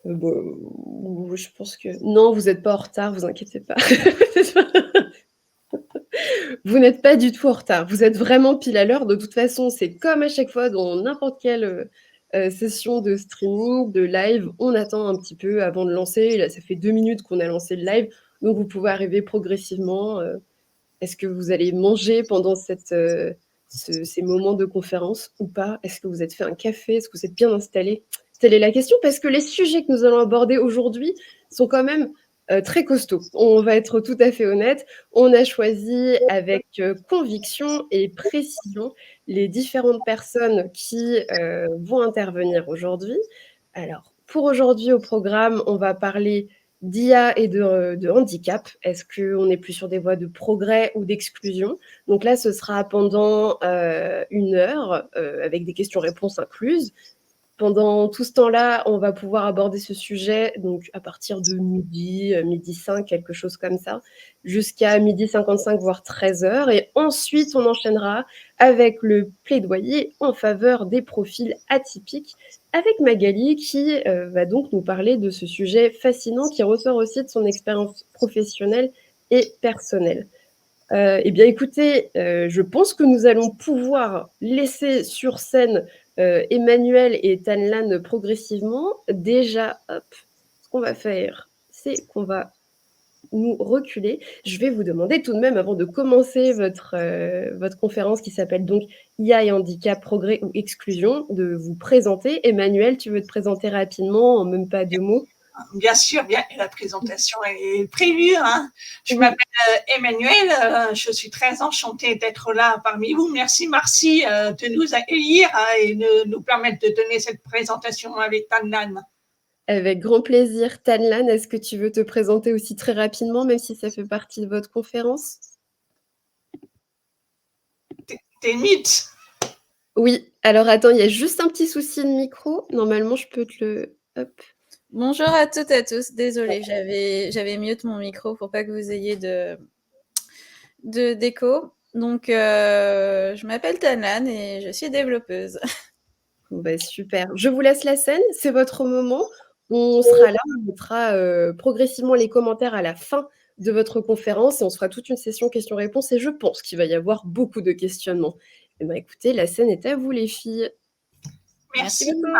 Je pense que non, vous êtes pas en retard, vous inquiétez pas. Vous n'êtes pas du tout en retard. Vous êtes vraiment pile à l'heure. De toute façon, c'est comme à chaque fois dans n'importe quelle, session de streaming, de live, on attend un petit peu avant de lancer. Là, ça fait 2 minutes qu'on a lancé le live, donc vous pouvez arriver progressivement. Est-ce que vous allez manger pendant ces moments de conférence ou pas? Est-ce que vous êtes fait un café? Est-ce que vous êtes bien installé? Telle est la question, parce que les sujets que nous allons aborder aujourd'hui sont quand même très costauds. On va être tout à fait honnête. On a choisi avec conviction et précision les différentes personnes qui vont intervenir aujourd'hui. Alors, pour aujourd'hui au programme, on va parler d'IA et de handicap. Est-ce qu'on est plus sur des voies de progrès ou d'exclusion? Donc là, ce sera pendant 1 heure, avec des questions-réponses incluses. Pendant tout ce temps-là, on va pouvoir aborder ce sujet donc à partir de midi, 12h05, quelque chose comme ça, jusqu'à 12h55, voire 13h. Et ensuite, on enchaînera avec le plaidoyer en faveur des profils atypiques avec Magali qui va donc nous parler de ce sujet fascinant qui ressort aussi de son expérience professionnelle et personnelle. Eh bien, écoutez, je pense que nous allons pouvoir laisser sur scène Emmanuel et Tanlan progressivement. Déjà, hop, ce qu'on va faire, c'est qu'on va nous reculer. Je vais vous demander tout de même, avant de commencer votre conférence qui s'appelle donc IA et handicap, progrès ou exclusion, de vous présenter. Emmanuel, tu veux te présenter rapidement, en même pas 2 mots? Bien sûr, bien, la présentation est prévue. Hein. Je Oui. m'appelle Emmanuel, je suis très enchantée d'être là parmi vous. Merci de nous accueillir et de nous permettre de donner cette présentation avec Tanlan. Avec grand plaisir. Tanlan, est-ce que tu veux te présenter aussi très rapidement, même si ça fait partie de votre conférence? T'es mythe. Oui, alors attends, il y a juste un petit souci de micro. Normalement, je peux te le... Hop. Bonjour à toutes et à tous. Désolée, j'avais mute mon micro pour pas que vous ayez d'écho. Donc, je m'appelle Tanlan et je suis développeuse. Bon, bah, super. Je vous laisse la scène, c'est votre moment. On sera là, on mettra progressivement les commentaires à la fin de votre conférence et on se fera toute une session questions-réponses et je pense qu'il va y avoir beaucoup de questionnements. Eh ben, écoutez, la scène est à vous les filles. Merci beaucoup.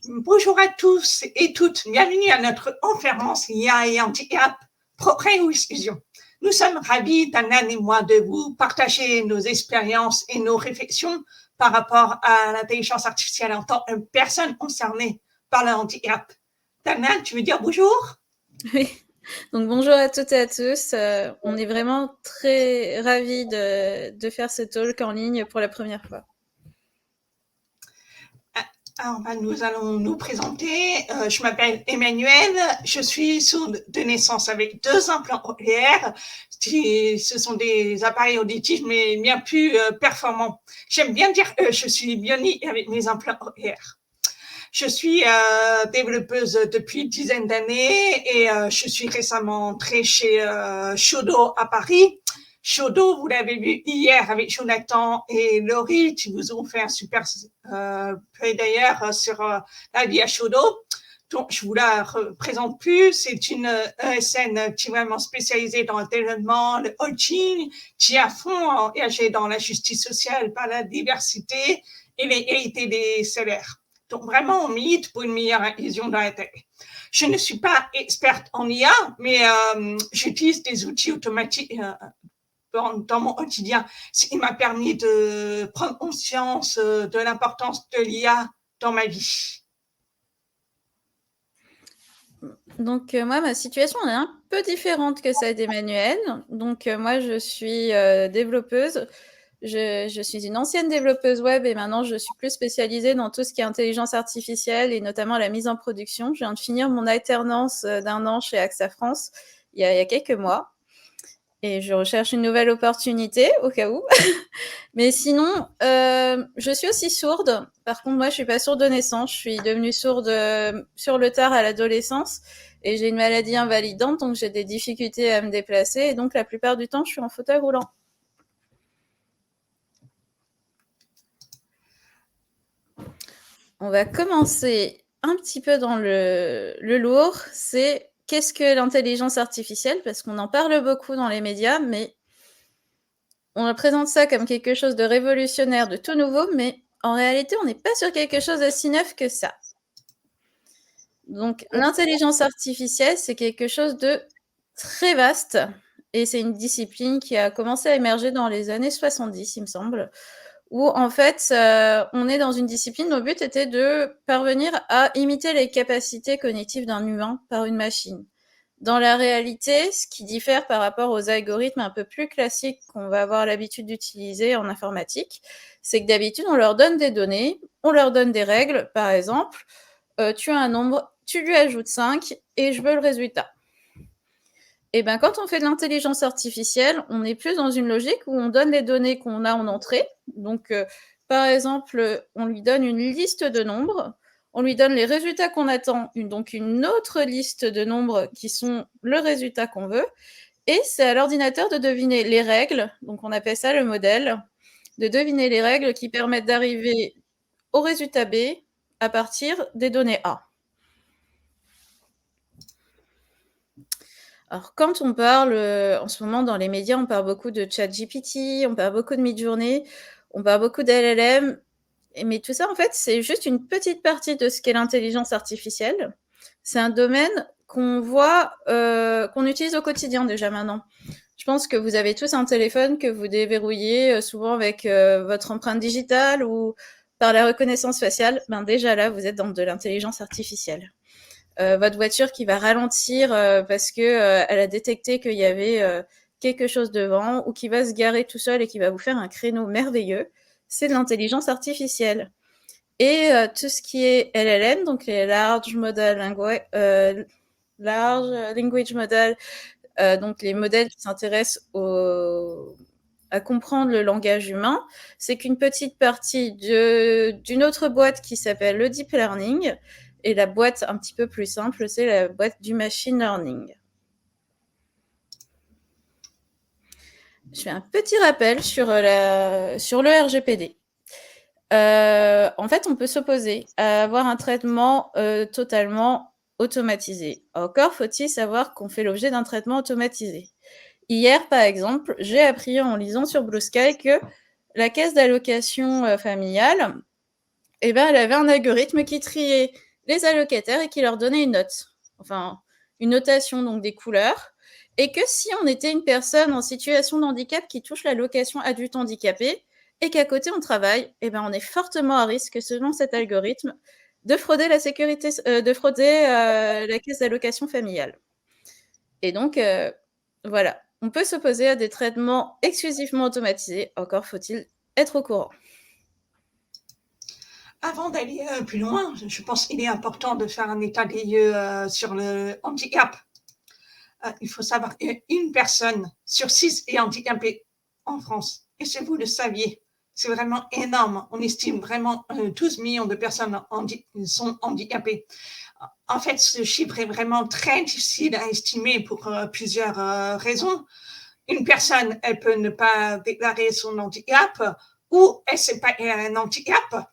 Bonjour à tous et toutes, bienvenue à notre conférence IA et handicap, progrès ou exclusion. Nous sommes ravis, Tanlan et moi, de vous partager nos expériences et nos réflexions par rapport à l'intelligence artificielle en tant que personne concernée par le handicap. Tanlan, tu veux dire bonjour? Oui, donc bonjour à toutes et à tous. On est vraiment très ravis de faire ce talk en ligne pour la première fois. Alors, nous allons nous présenter. Je m'appelle Emmanuel. Je suis sourde de naissance avec 2 implants cochléaires. Ce sont des appareils auditifs, mais bien plus performants. J'aime bien dire que je suis bionique avec mes implants cochléaires. Je suis développeuse depuis une dizaine d'années et je suis récemment entrée chez Shodo à Paris. Shodo, vous l'avez vu hier avec Jonathan et Laurie, qui vous ont fait un super play d'ailleurs sur la vie à Shodo. Donc, je vous la représente plus. C'est une ESN qui est vraiment spécialisée dans le développement, le coaching, qui est à fond engagée dans la justice sociale par la diversité et l'égalité des salaires. Donc, vraiment, on milite pour une meilleure inclusion dans la télé. Je ne suis pas experte en IA, mais j'utilise des outils automatiques dans mon quotidien, ce qui m'a permis de prendre conscience de l'importance de l'IA dans ma vie. Donc, moi, ma situation est un peu différente que celle d'Emmanuel. Donc, moi, je suis développeuse. Je suis une ancienne développeuse web et maintenant, je suis plus spécialisée dans tout ce qui est intelligence artificielle et notamment la mise en production. Je viens de finir mon alternance d'1 an chez AXA France il y a quelques mois. Et je recherche une nouvelle opportunité au cas où. Mais sinon, je suis aussi sourde. Par contre, moi, je suis pas sourde de naissance. Je suis devenue sourde sur le tard à l'adolescence. Et j'ai une maladie invalidante, donc j'ai des difficultés à me déplacer. Et donc, la plupart du temps, je suis en fauteuil roulant. On va commencer un petit peu dans le lourd, c'est qu'est-ce que l'intelligence artificielle? Parce qu'on en parle beaucoup dans les médias, mais on présente ça comme quelque chose de révolutionnaire, de tout nouveau, mais en réalité, on n'est pas sur quelque chose de si neuf que ça. Donc, l'intelligence artificielle, c'est quelque chose de très vaste et c'est une discipline qui a commencé à émerger dans les années 70, il me semble, où en fait, on est dans une discipline dont le but était de parvenir à imiter les capacités cognitives d'un humain par une machine. Dans la réalité, ce qui diffère par rapport aux algorithmes un peu plus classiques qu'on va avoir l'habitude d'utiliser en informatique, c'est que d'habitude, on leur donne des données, on leur donne des règles, par exemple, tu as un nombre, tu lui ajoutes 5 et je veux le résultat. Et bien, quand on fait de l'intelligence artificielle, on est plus dans une logique où on donne les données qu'on a en entrée. Donc, par exemple, on lui donne une liste de nombres, on lui donne les résultats qu'on attend, donc une autre liste de nombres qui sont le résultat qu'on veut, et c'est à l'ordinateur de deviner les règles, donc on appelle ça le modèle, de deviner les règles qui permettent d'arriver au résultat B à partir des données A. Alors, quand on parle, en ce moment dans les médias, on parle beaucoup de ChatGPT, on parle beaucoup de Midjourney, on parle beaucoup d'LLM, mais tout ça, en fait, c'est juste une petite partie de ce qu'est l'intelligence artificielle. C'est un domaine qu'on voit, qu'on utilise au quotidien déjà maintenant. Je pense que vous avez tous un téléphone que vous déverrouillez souvent avec votre empreinte digitale ou par la reconnaissance faciale. Ben déjà là, vous êtes dans de l'intelligence artificielle. Votre voiture qui va ralentir parce que elle a détecté qu'il y avait quelque chose devant ou qui va se garer tout seul et qui va vous faire un créneau merveilleux, c'est de l'intelligence artificielle. Et tout ce qui est LLM, donc les Large Language Model, donc les modèles qui s'intéressent à comprendre le langage humain, c'est qu'une petite partie d'une autre boîte qui s'appelle le Deep Learning, et la boîte un petit peu plus simple, c'est la boîte du Machine Learning. Je fais un petit rappel sur le RGPD. En fait, on peut s'opposer à avoir un traitement totalement automatisé. Encore faut-il savoir qu'on fait l'objet d'un traitement automatisé. Hier, par exemple, j'ai appris en lisant sur Blue Sky que la caisse d'allocation familiale, elle avait un algorithme qui triait les allocataires et qui leur donnait une note. Enfin, une notation, donc des couleurs. Et que si on était une personne en situation de handicap qui touche l'allocation adulte handicapé et qu'à côté on travaille, on est fortement à risque, selon cet algorithme, de frauder la caisse d'allocation familiale. Et donc, voilà. On peut s'opposer à des traitements exclusivement automatisés. Encore faut-il être au courant. Avant d'aller plus loin, je pense qu'il est important de faire un état des lieux sur le handicap. Il faut savoir qu'une personne sur 6 est handicapée en France. Et si vous le saviez, c'est vraiment énorme. On estime vraiment 12 millions de personnes sont handicapées. En fait, ce chiffre est vraiment très difficile à estimer pour plusieurs raisons. Une personne, elle peut ne pas déclarer son handicap ou elle ne sait pas qu'elle a un handicap.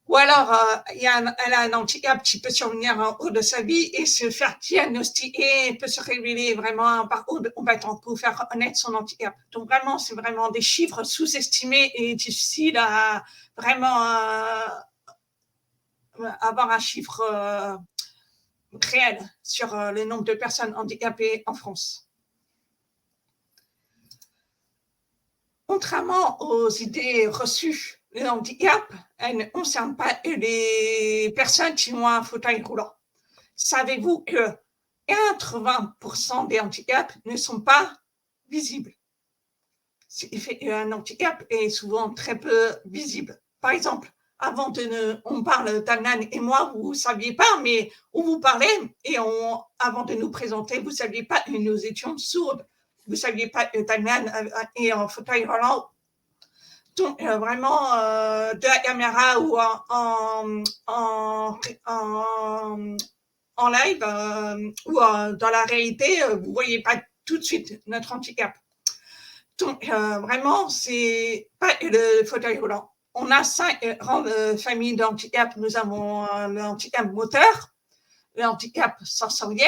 Ou alors, elle a un handicap qui peut survenir en haut de sa vie et se faire diagnostiquer, peut se révéler vraiment un parcours de combattant pour faire connaître son handicap. Donc vraiment, c'est vraiment des chiffres sous-estimés et difficiles à vraiment avoir un chiffre réel sur le nombre de personnes handicapées en France. Contrairement aux idées reçues, le handicap, elle ne concerne pas les personnes qui ont un fauteuil roulant. Savez-vous que 80% des handicaps ne sont pas visibles? Un handicap est souvent très peu visible. Par exemple, on parle d'Annan et moi, vous ne saviez pas, mais on vous parlait et avant de nous présenter, vous ne saviez pas que nous étions sourdes. Vous ne saviez pas que Annan est en fauteuil roulant. Donc, vraiment, de la caméra ou en live ou dans la réalité, vous ne voyez pas tout de suite notre handicap. Donc, vraiment, c'est pas le fauteuil roulant. on a 5 grandes familles de handicap. Nous avons le handicap moteur, le handicap sensoriel,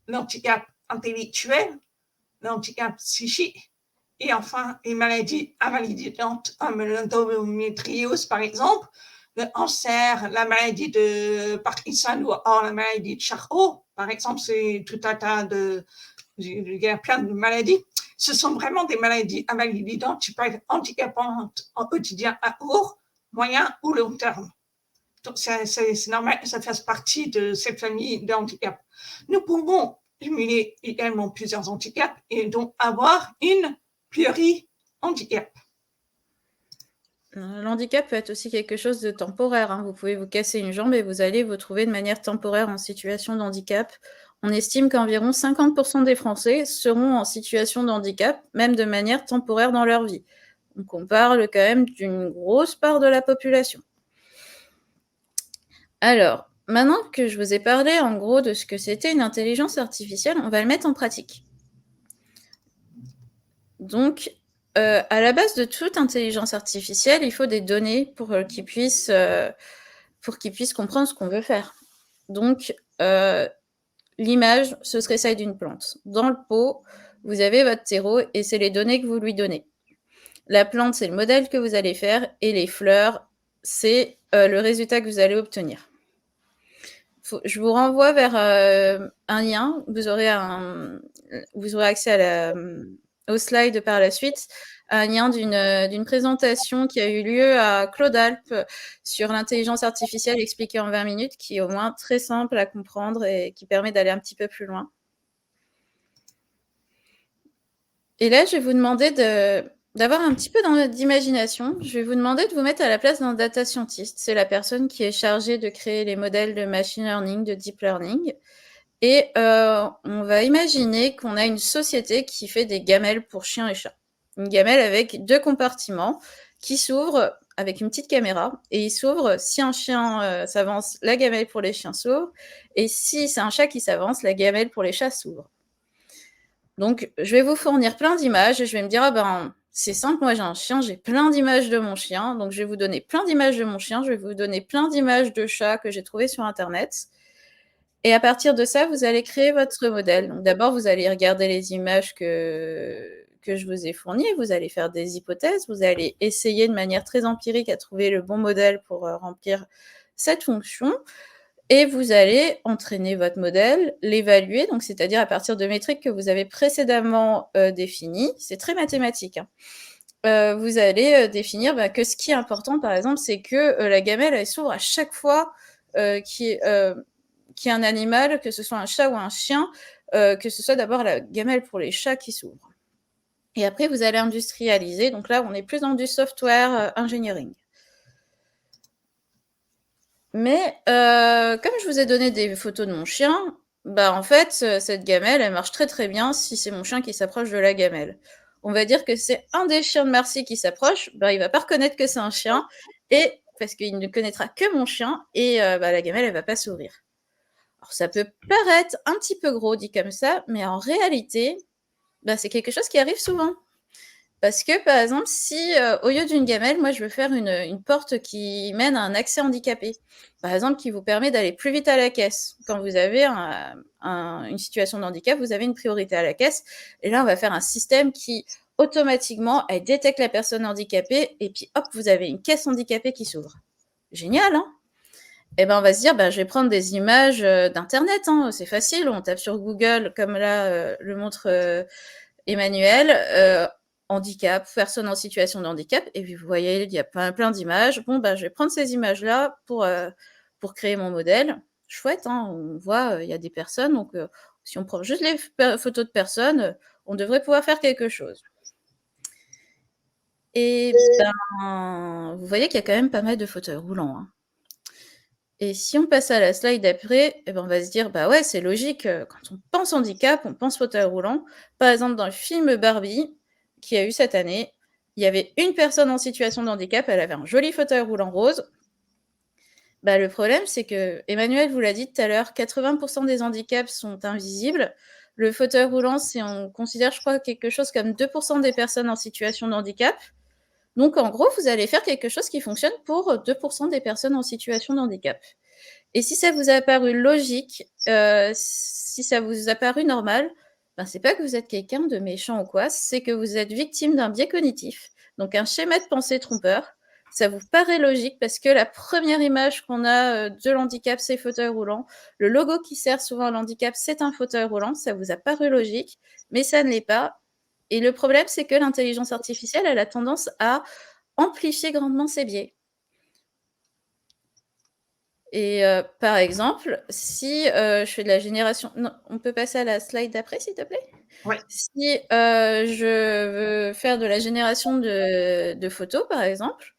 le handicap intellectuel, le handicap psychique et enfin les maladies invalidisantes comme l'endométriose par exemple, le cancer, la maladie de Parkinson ou la maladie de Charcot par exemple, c'est tout un tas de... Il y a plein de maladies. Ce sont vraiment des maladies invalidisantes qui peuvent être handicapantes en quotidien à court, moyen ou long terme. Donc, c'est normal que ça fasse partie de cette famille de handicap. Nous pouvons cumuler également plusieurs handicaps et donc avoir une pluri-handicap. L'handicap peut être aussi quelque chose de temporaire, hein. Vous pouvez vous casser une jambe et vous allez vous trouver de manière temporaire en situation de handicap. On estime qu'environ 50% des Français seront en situation de handicap, même de manière temporaire dans leur vie. Donc on parle quand même d'une grosse part de la population. Alors, maintenant que je vous ai parlé en gros de ce que c'était une intelligence artificielle, on va le mettre en pratique. Donc, à la base de toute intelligence artificielle, il faut des données pour qu'ils puissent comprendre ce qu'on veut faire. Donc, l'image, ce serait celle d'une plante. Dans le pot, vous avez votre terreau et c'est les données que vous lui donnez. La plante, c'est le modèle que vous allez faire et les fleurs, c'est le résultat que vous allez obtenir. Je vous renvoie vers un lien. Vous aurez accès au slide par la suite, un lien d'une présentation qui a eu lieu à Claude Alp sur l'intelligence artificielle expliquée en 20 minutes, qui est au moins très simple à comprendre et qui permet d'aller un petit peu plus loin. Et là, je vais vous demander d'avoir un petit peu d'imagination. Je vais vous demander de vous mettre à la place d'un data scientist. C'est la personne qui est chargée de créer les modèles de machine learning, de deep learning. Et on va imaginer qu'on a une société qui fait des gamelles pour chiens et chats. Une gamelle avec 2 compartiments qui s'ouvrent avec une petite caméra. Et ils s'ouvrent, si un chien s'avance, la gamelle pour les chiens s'ouvre. Et si c'est un chat qui s'avance, la gamelle pour les chats s'ouvre. Donc, je vais vous fournir plein d'images et je vais me dire, c'est simple, moi j'ai un chien, j'ai plein d'images de mon chien. Donc, je vais vous donner plein d'images de mon chien, je vais vous donner plein d'images de chats que j'ai trouvées sur Internet. Et à partir de ça, vous allez créer votre modèle. Donc, d'abord, vous allez regarder les images que je vous ai fournies, vous allez faire des hypothèses, vous allez essayer de manière très empirique à trouver le bon modèle pour remplir cette fonction. Et vous allez entraîner votre modèle, l'évaluer, donc c'est-à-dire à partir de métriques que vous avez précédemment définies. C'est très mathématique, hein. Vous allez définir que ce qui est important, par exemple, c'est que la gamelle, elle s'ouvre à chaque fois qu'il y ait un animal, que ce soit un chat ou un chien, que ce soit d'abord la gamelle pour les chats qui s'ouvre. Et après, vous allez industrialiser. Donc là, on est plus dans du software engineering. Mais comme je vous ai donné des photos de mon chien, en fait, cette gamelle, elle marche très très bien si c'est mon chien qui s'approche de la gamelle. On va dire que c'est un des chiens de Marcy qui s'approche, il va pas reconnaître que c'est un chien, et parce qu'il ne connaîtra que mon chien, et la gamelle, elle va pas s'ouvrir. Alors ça peut paraître un petit peu gros dit comme ça, mais en réalité, c'est quelque chose qui arrive souvent. Parce que, par exemple, si au lieu d'une gamelle, moi, je veux faire une porte qui mène à un accès handicapé, par exemple, qui vous permet d'aller plus vite à la caisse. Quand vous avez une situation de handicap, vous avez une priorité à la caisse. Et là, on va faire un système qui, automatiquement, elle détecte la personne handicapée et puis, hop, vous avez une caisse handicapée qui s'ouvre. Génial, hein? Eh ben, on va se dire, je vais prendre des images d'Internet, hein, c'est facile. On tape sur Google, comme là le montre Emmanuel, handicap, personne en situation de handicap, et puis vous voyez, il y a plein d'images. Je vais prendre ces images-là pour créer mon modèle. Chouette, hein, on voit, il y a des personnes, donc si on prend juste les photos de personnes, on devrait pouvoir faire quelque chose. Et vous voyez qu'il y a quand même pas mal de fauteuils roulants, hein. Et si on passe à la slide d'après, on va se dire, ouais, c'est logique, quand on pense handicap, on pense fauteuil roulant. Par exemple, dans le film Barbie, qui a eu cette année, il y avait une personne en situation de handicap, elle avait un joli fauteuil roulant rose. Le problème, c'est que, Emmanuel vous l'a dit tout à l'heure, 80% des handicaps sont invisibles. Le fauteuil roulant, on considère, je crois, quelque chose comme 2% des personnes en situation de handicap. Donc, en gros, vous allez faire quelque chose qui fonctionne pour 2% des personnes en situation de handicap. Et si ça vous a paru logique, si ça vous a paru normal, ben, c'est pas que vous êtes quelqu'un de méchant ou quoi, c'est que vous êtes victime d'un biais cognitif, donc un schéma de pensée trompeur. Ça vous paraît logique parce que la première image qu'on a de l'handicap, c'est fauteuil roulant. Le logo qui sert souvent à l'handicap, c'est un fauteuil roulant. Ça vous a paru logique, mais ça ne l'est pas. Et le problème, c'est que l'intelligence artificielle, elle a tendance à amplifier grandement ces biais. Et par exemple, si je fais de la génération... Non, on peut passer à la slide d'après, s'il te plaît? Oui. Si je veux faire de la génération de photos, par exemple,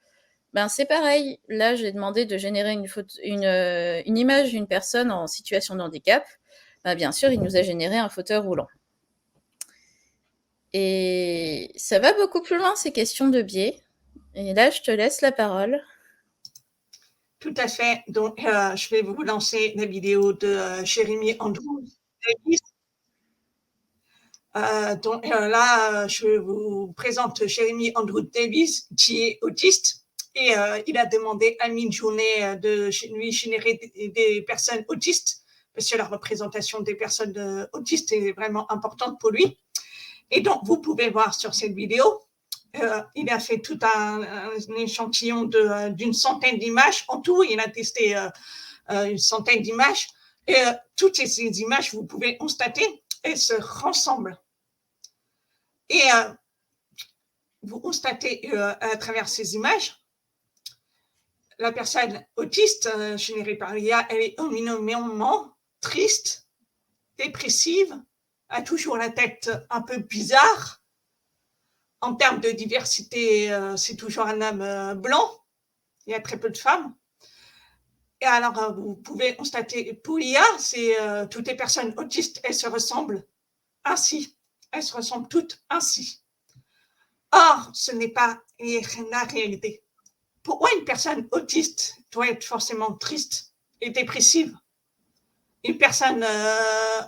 ben c'est pareil. Là, j'ai demandé de générer une image d'une personne en situation de handicap. Ben, bien sûr, il nous a généré un fauteuil roulant. Et ça va beaucoup plus loin, ces questions de biais. Et là, je te laisse la parole. Tout à fait. Donc, je vais vous lancer la vidéo de Jérémy Andrew Davis. Donc là, je vous présente Jérémy Andrew Davis, qui est autiste. Et il a demandé à Midjourney de lui générer des personnes autistes, parce que la représentation des personnes autistes est vraiment importante pour lui. Et donc, vous pouvez voir sur cette vidéo, il a fait tout un échantillon d'une centaine d'images. En tout, il a testé une centaine d'images. Et toutes ces images, vous pouvez constater, elles se ressemblent. Et vous constatez à travers ces images, la personne autiste générée par l'IA, elle est éminemment triste, dépressive, a toujours la tête un peu bizarre. En termes de diversité, c'est toujours un homme blanc. Il y a très peu de femmes. Et alors, vous pouvez constater, pour l'IA, toutes les personnes autistes, elles se ressemblent ainsi. Elles se ressemblent toutes ainsi. Or, ce n'est pas la réalité. Pourquoi une personne autiste doit être forcément triste et dépressive? Une personne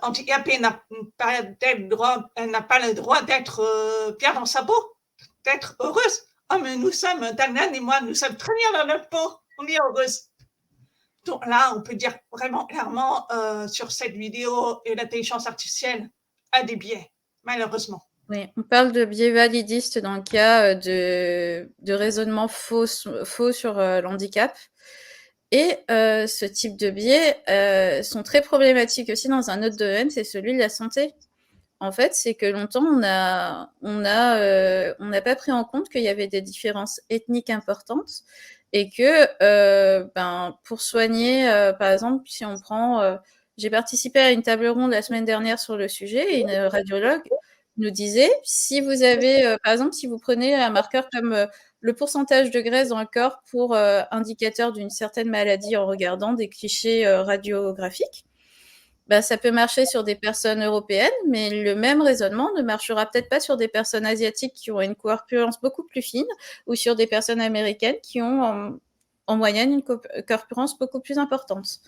handicapée n'a pas le droit d'être bien dans sa peau, d'être heureuse. Oh, mais nous sommes, Damian et moi, nous sommes très bien dans notre peau. On est heureuse. Donc là, on peut dire vraiment clairement sur cette vidéo, l'intelligence artificielle a des biais, malheureusement. Oui, on parle de biais validistes dans le cas de raisonnement faux sur l'handicap. Et ce type de biais sont très problématiques aussi dans un autre domaine, c'est celui de la santé. En fait, c'est que longtemps, on n'a pas pris en compte qu'il y avait des différences ethniques importantes et que pour soigner, par exemple, si on prend... j'ai participé à une table ronde la semaine dernière sur le sujet et une radiologue nous disait, si vous avez, par exemple, si vous prenez un marqueur comme le pourcentage de graisse dans le corps pour indicateur d'une certaine maladie en regardant des clichés radiographiques, bah, ça peut marcher sur des personnes européennes, mais le même raisonnement ne marchera peut-être pas sur des personnes asiatiques qui ont une corpulence beaucoup plus fine ou sur des personnes américaines qui ont en moyenne une corpulence beaucoup plus importante.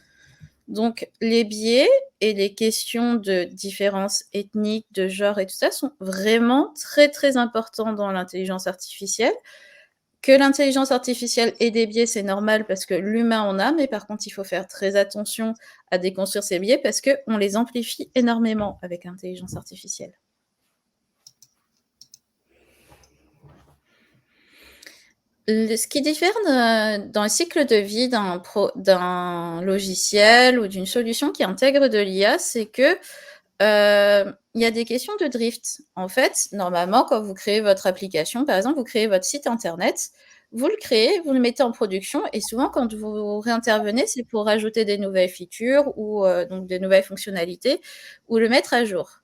Donc, les biais et les questions de différence ethnique, de genre et tout ça sont vraiment très, très importants dans l'intelligence artificielle. Que l'intelligence artificielle ait des biais, c'est normal parce que l'humain en a, mais par contre, il faut faire très attention à déconstruire ces biais parce qu'on les amplifie énormément avec l'intelligence artificielle. Ce qui diffère dans le cycle de vie d'un logiciel ou d'une solution qui intègre de l'IA, c'est que il y a des questions de drift. En fait, normalement, quand vous créez votre application, par exemple, vous créez votre site internet, vous le créez, vous le mettez en production, et souvent, quand vous réintervenez, c'est pour rajouter des nouvelles features ou donc des nouvelles fonctionnalités ou le mettre à jour.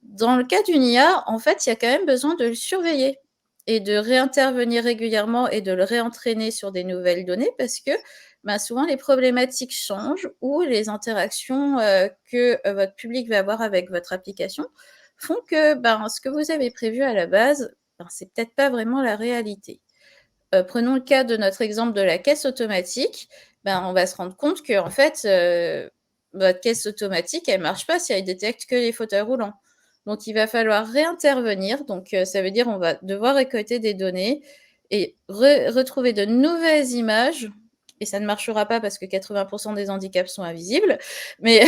Dans le cas d'une IA, en fait, il y a quand même besoin de le surveiller et de réintervenir régulièrement et de le réentraîner sur des nouvelles données parce que souvent les problématiques changent ou les interactions que votre public va avoir avec votre application font que ce que vous avez prévu à la base, c'est peut-être pas vraiment la réalité. Prenons le cas de notre exemple de la caisse automatique. On va se rendre compte que en fait, votre caisse automatique, elle marche pas si elle détecte que les fauteuils roulants. Donc, il va falloir réintervenir. Donc, ça veut dire on va devoir récolter des données et retrouver de nouvelles images, et ça ne marchera pas parce que 80% des handicaps sont invisibles, mais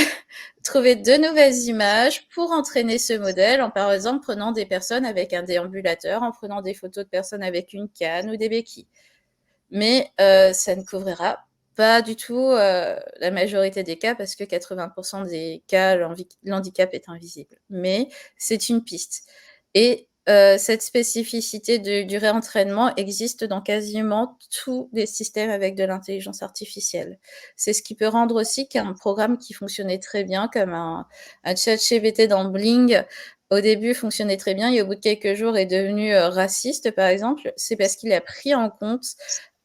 trouver de nouvelles images pour entraîner ce modèle en, par exemple, prenant des personnes avec un déambulateur, en prenant des photos de personnes avec une canne ou des béquilles. Mais ça ne couvrira pas du tout la majorité des cas parce que 80% des cas, l'handicap est invisible. Mais c'est une piste. Et cette spécificité du réentraînement existe dans quasiment tous les systèmes avec de l'intelligence artificielle. C'est ce qui peut rendre aussi qu'un programme qui fonctionnait très bien, comme un ChatGPT dans Bling, au début fonctionnait très bien et au bout de quelques jours est devenu raciste, par exemple, c'est parce qu'il a pris en compte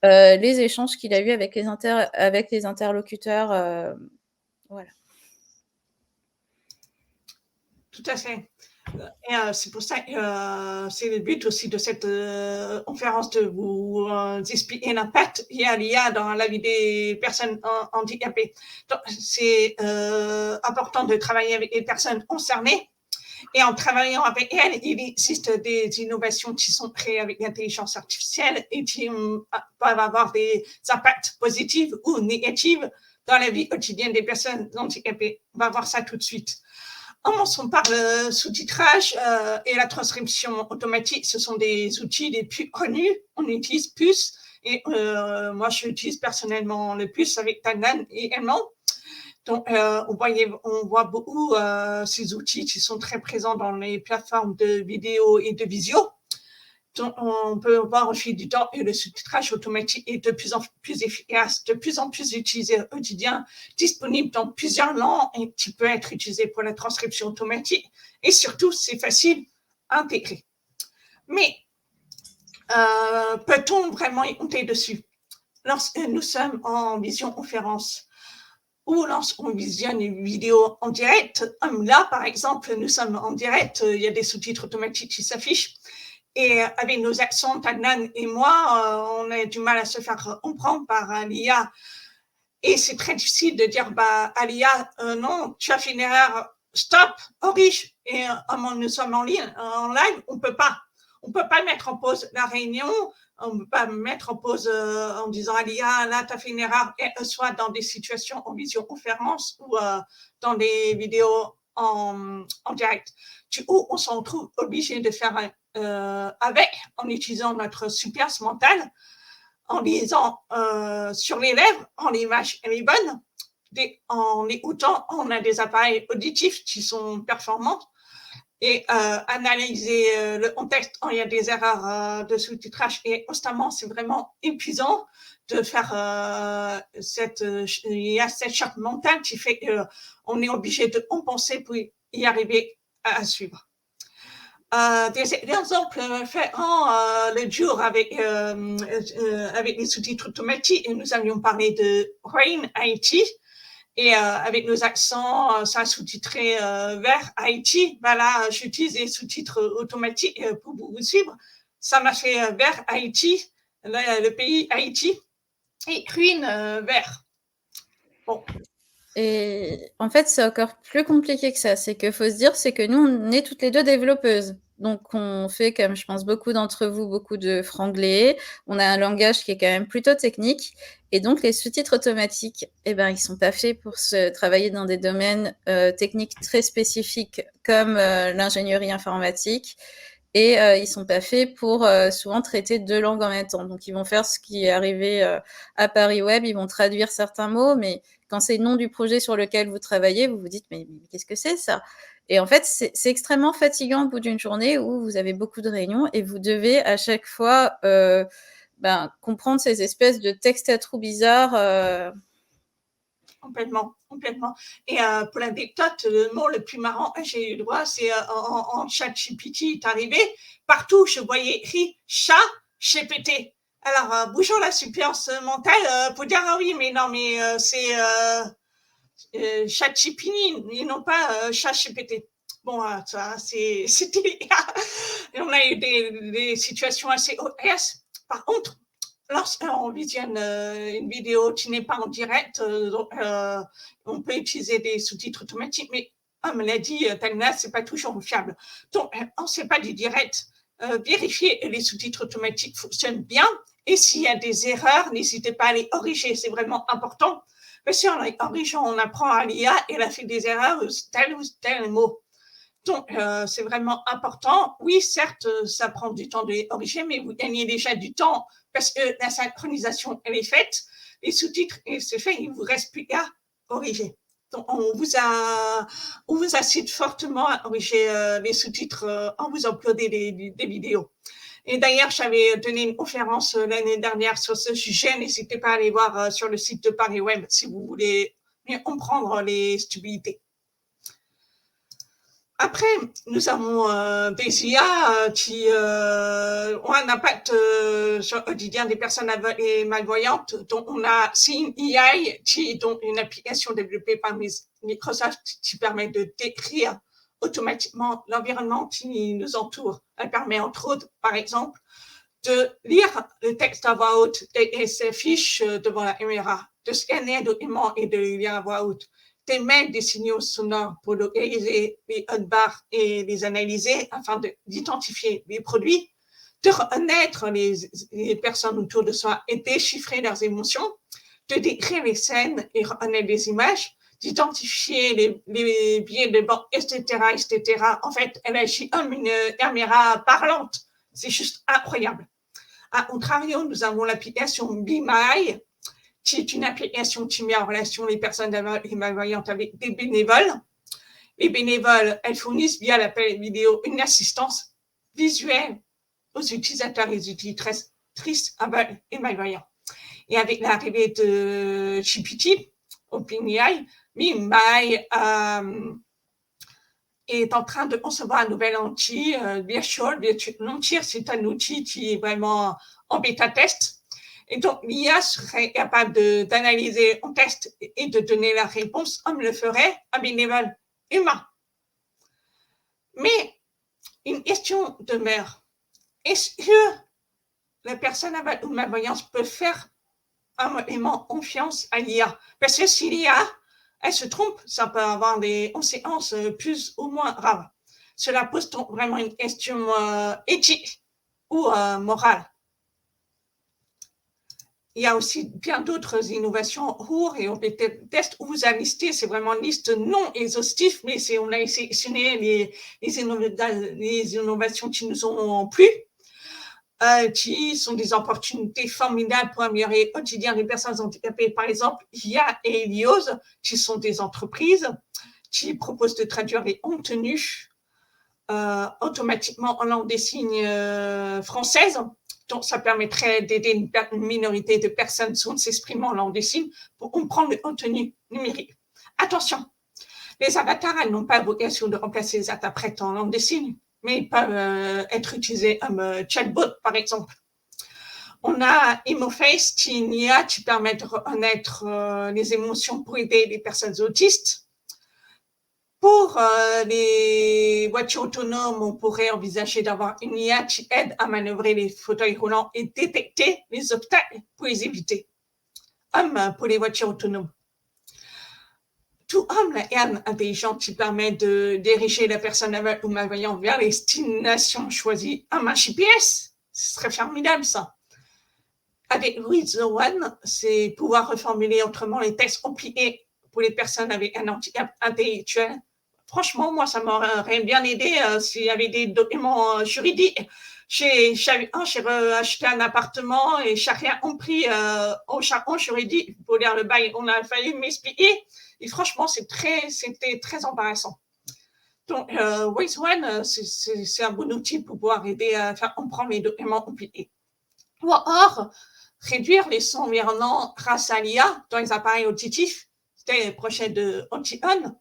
les échanges qu'il a eus avec les interlocuteurs. Voilà. Tout à fait. Et c'est pour ça que c'est le but aussi de cette conférence de vous expliquer l'impact qu'il y a dans la vie des personnes handicapées. Donc, c'est important de travailler avec les personnes concernées. Et en travaillant avec elles, il existe des innovations qui sont créées avec l'intelligence artificielle et qui peuvent avoir des impacts positifs ou négatifs dans la vie quotidienne des personnes handicapées. On va voir ça tout de suite. On parle sous-titrage et la transcription automatique. Ce sont des outils les plus connus. On utilise plus. Et moi, j'utilise personnellement le plus avec Tangan également. Donc, on voit beaucoup ces outils qui sont très présents dans les plateformes de vidéo et de visio. Donc, on peut voir au fil du temps que le sous-titrage automatique est de plus en plus efficace, de plus en plus utilisé au quotidien, disponible dans plusieurs langues et qui peut être utilisé pour la transcription automatique. Et surtout, c'est facile à intégrer. Mais peut-on vraiment y compter dessus? Lorsque nous sommes en visioconférence ou lorsqu'on visionne une vidéo en direct, comme là, par exemple, nous sommes en direct, il y a des sous-titres automatiques qui s'affichent. Et avec nos accents, Tadnan et moi, on a du mal à se faire comprendre par l'IA. Et c'est très difficile de dire à l'IA, non, tu as fait une erreur, stop, corrige. Et comme nous sommes en live, on peut pas mettre en pause la réunion, on ne peut pas mettre en pause en disant à l'IA, là, tu as fait une erreur, soit dans des situations en visioconférence ou dans des vidéos en direct. Du coup, on s'en trouve obligé de faire en utilisant notre subclasse mentale, en lisant sur les lèvres, en l'image elle est bonne, en écoutant, on a des appareils auditifs qui sont performants, et analyser le contexte quand il y a des erreurs de sous-titrage et constamment, c'est vraiment épuisant de faire il y a cette charge mentale qui fait qu'on est obligé de compenser pour y arriver à suivre. Des exemples faits le jour avec les sous-titres automatiques, et nous avions parlé de Rain Haïti, et avec nos accents, ça sous-titré vers Haïti. Ben là, j'utilise les sous-titres automatiques pour vous suivre. Ça m'a fait vers Haïti, le pays Haïti, et ruine vers. Bon. Et en fait, c'est encore plus compliqué que ça. C'est qu'il faut se dire, c'est que nous, on est toutes les deux développeuses. Donc, on fait, comme je pense beaucoup d'entre vous, beaucoup de franglais. On a un langage qui est quand même plutôt technique. Et donc, les sous-titres automatiques, eh ben, ils sont pas faits pour travailler dans des domaines techniques très spécifiques comme l'ingénierie informatique. Et ils sont pas faits pour souvent traiter deux langues en même temps. Donc, ils vont faire ce qui est arrivé à Paris Web. Ils vont traduire certains mots, mais quand c'est le nom du projet sur lequel vous travaillez, vous vous dites, mais qu'est-ce que c'est ça? Et en fait, c'est extrêmement fatigant au bout d'une journée où vous avez beaucoup de réunions et vous devez à chaque fois comprendre ces espèces de textes à trous bizarres. Complètement. Et pour l'anecdote, le mot le plus marrant que j'ai eu le droit, c'est en ChatGPT est arrivé. Partout, je voyais écrit chat GPT. Alors, bougeons la subclasse mentale pour dire, ah oui, mais non, mais c'est ChatGPT et non pas ChatGPT. Bon, ça, c'était... On a eu des situations assez OS. Par contre, lorsqu'on visionne une vidéo qui n'est pas en direct, on peut utiliser des sous-titres automatiques, mais comme l'a dit Tania, c'est pas toujours fiable. Donc, on ne sait pas du direct. vérifiez que les sous-titres automatiques fonctionnent bien. Et s'il y a des erreurs, n'hésitez pas à les corriger. C'est vraiment important. Parce qu'en les corrigeant, on apprend à l'IA et elle a fait des erreurs ou tel mot. Donc, c'est vraiment important. Oui, certes, ça prend du temps de les corriger, mais vous gagnez déjà du temps parce que la synchronisation, elle est faite. Les sous-titres, c'est fait, il ne vous reste plus qu'à corriger. Donc, on vous incite fortement à corriger les sous-titres en vous uploadez des vidéos. Et d'ailleurs, j'avais donné une conférence l'année dernière sur ce sujet. N'hésitez pas à aller voir sur le site de Paris Web si vous voulez mieux comprendre les stupidité. Après, nous avons des IA qui ont un impact sur le quotidien des personnes aveugles et malvoyantes. Donc, on a Seeing AI, qui est donc une application développée par Microsoft qui permet de décrire automatiquement l'environnement qui nous entoure. Elle permet entre autres, par exemple, de lire le texte à voix haute et s'affiche devant la caméra, de scanner un document et de le lire à voix haute, d'émettre des signaux sonores pour localiser les hotbars et les analyser afin d'identifier les produits, de reconnaître les personnes autour de soi et déchiffrer leurs émotions, de décrire les scènes et reconnaître les images, d'identifier les billets de banque, etc., etc. En fait, elle agit comme une caméra parlante. C'est juste incroyable. À contrario, nous avons l'application Be My, qui est une application qui met en relation les personnes aveugles et malvoyantes avec des bénévoles. Les bénévoles, elles fournissent via l'appel vidéo une assistance visuelle aux utilisateurs et utilisatrices aveugles et malvoyants. Et avec l'arrivée de GPT, OpenAI, MeMy est en train de concevoir un nouvel outil, Virtual Launcher. C'est un outil qui est vraiment en bêta-test. Et donc, l'IA serait capable d'analyser un test et de donner la réponse comme le ferait un bénévole humain. Mais une question demeure. Est-ce que la personne avec ou malvoyance peut faire un élément confiance à l'IA? Parce que si l'IA, elle se trompe, ça peut avoir des conséquences plus ou moins graves. Cela pose donc vraiment une question éthique ou morale. Il y a aussi bien d'autres innovations en cours et on peut test où vous avez listé, c'est vraiment une liste non exhaustive, mais on a sélectionné les innovations qui nous ont plu, qui sont des opportunités formidables pour améliorer le quotidien des personnes handicapées. Par exemple, IA et Elios, qui sont des entreprises qui proposent de traduire les contenus automatiquement en langue des signes française. Donc, ça permettrait d'aider une minorité de personnes sourdes s'exprimant en langue des signes pour comprendre le contenu numérique. Attention, les avatars, elles n'ont pas vocation de remplacer les interprètes en langue des signes, mais ils peuvent être utilisés comme chatbot, par exemple. On a Emoface, qui est une IA qui permet de reconnaître les émotions pour aider les personnes autistes. Pour les voitures autonomes, on pourrait envisager d'avoir une IA qui aide à manœuvrer les fauteuils roulants et détecter les obstacles pour les éviter. Pour les voitures autonomes. Tout homme, la herbe intelligente qui permet de diriger la personne aveugle ou malvoyante vers les destinations choisies. Un GPS, ce serait formidable ça. Avec With the One, c'est pouvoir reformuler autrement les textes compliqués pour les personnes avec un handicap intellectuel. Franchement, moi, ça m'aurait bien aidé s'il y avait des documents juridiques. J'ai acheté un appartement et chacun compris au chacun juridique pour lire le bail. On a fallu m'expliquer. Et franchement, c'était très embarrassant. Donc, With One, c'est un bon outil pour pouvoir aider à faire comprendre les documents compliqués. Ou alors, réduire les sons environnants grâce à l'IA dans les appareils auditifs. C'était le projet de Anti-On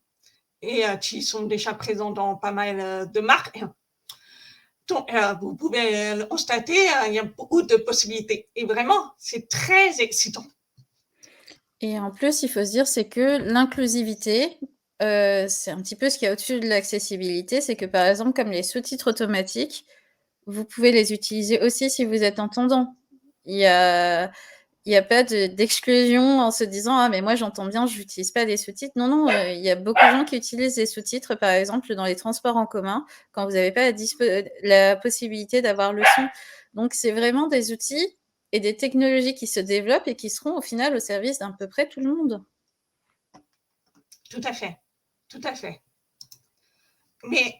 et qui sont déjà présents dans pas mal de marques. Donc, vous pouvez le constater, il y a beaucoup de possibilités. Et vraiment, c'est très excitant. Et en plus, il faut se dire, c'est que l'inclusivité, c'est un petit peu ce qu'il y a au-dessus de l'accessibilité. C'est que, par exemple, comme les sous-titres automatiques, vous pouvez les utiliser aussi si vous êtes entendant. Il y a il y a pas d'exclusion en se disant: «Ah mais moi j'entends bien, je n'utilise pas les sous-titres». Non, non, il y a beaucoup de gens qui utilisent les sous-titres, par exemple, dans les transports en commun, quand vous n'avez pas la possibilité d'avoir le son. Donc c'est vraiment des outils et des technologies qui se développent et qui seront au final au service d'à peu près tout le monde. Tout à fait, tout à fait. Mais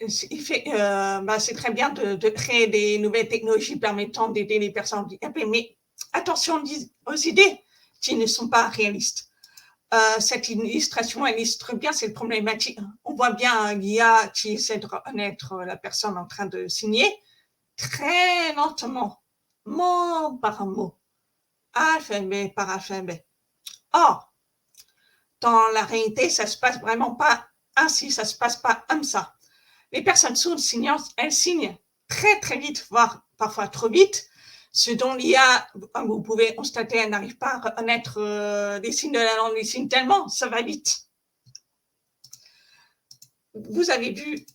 c'est très bien de créer des nouvelles technologies permettant d'aider les personnes handicapées, mais attention aux idées qui ne sont pas réalistes. Cette illustration illustre bien cette problématique. On voit bien l'IA qui essaie de reconnaître la personne en train de signer très lentement, mot par mot, alphabet par alphabet. Or, dans la réalité, ça se passe vraiment pas ainsi, ça se passe pas comme ça. Les personnes sourdes signent, elles signent très très vite, voire parfois trop vite, ce dont l'IA, comme vous pouvez constater, elle n'arrive pas à reconnaître les signes de la langue des signes tellement ça va vite. Vous avez vu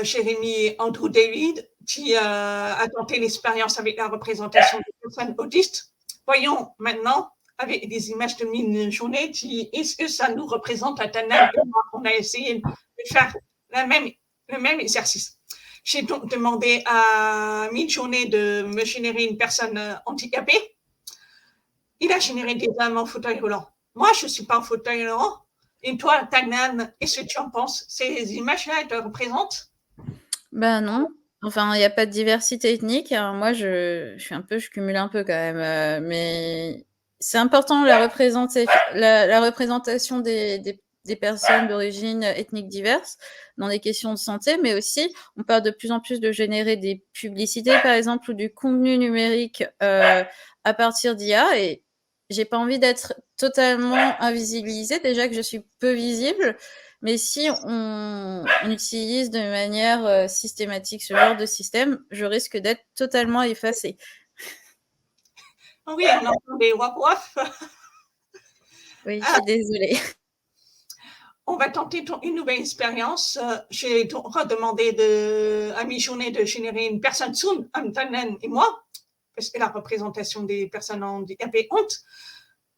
Jérémy Andrew David qui a tenté l'expérience avec la représentation des personnes autistes. Voyons maintenant avec des images de mini-journée, est-ce que ça nous représente à Tana? On a essayé de faire le même exercice. J'ai donc demandé à Midjourney de me générer une personne handicapée. Il a généré des hommes en fauteuil roulant. Moi, je ne suis pas en fauteuil roulant. Et toi, Tagnan, qu'est-ce que tu en penses? Ces images-là, elles te représentent? Ben non. Enfin, il n'y a pas de diversité ethnique. Alors moi, je cumule un peu quand même. Mais c'est important la représentation des personnes d'origine ethnique diverse dans des questions de santé, mais aussi, on parle de plus en plus de générer des publicités, par exemple, ou du contenu numérique à partir d'IA. Et j'ai pas envie d'être totalement invisibilisée, déjà que je suis peu visible. Mais si on utilise de manière systématique ce genre de système, je risque d'être totalement effacée. Oui, on entend des waf-waf. Oui, je suis désolée. On va tenter une nouvelle expérience. J'ai redemandé à Midjourney de générer une personne sourde, Amtanen et moi, parce que la représentation des personnes handicapées honte.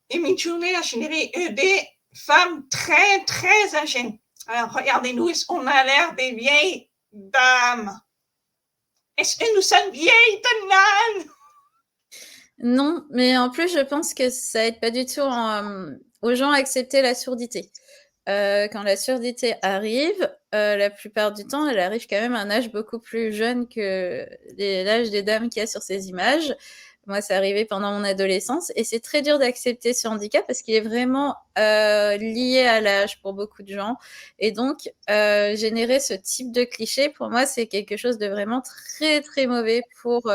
Et Midjourney a généré des femmes très, très âgées. Alors, regardez-nous, est-ce qu'on a l'air des vieilles dames? Est-ce que nous sommes vieilles, Tanan? Non, mais en plus, je pense que ça aide pas du tout aux gens à accepter la surdité. Quand la surdité arrive, la plupart du temps, elle arrive quand même à un âge beaucoup plus jeune que l'âge des dames qu'il y a sur ces images. Moi, c'est arrivé pendant mon adolescence et c'est très dur d'accepter ce handicap parce qu'il est vraiment lié à l'âge pour beaucoup de gens. Et donc, générer ce type de cliché, pour moi, c'est quelque chose de vraiment très, très mauvais pour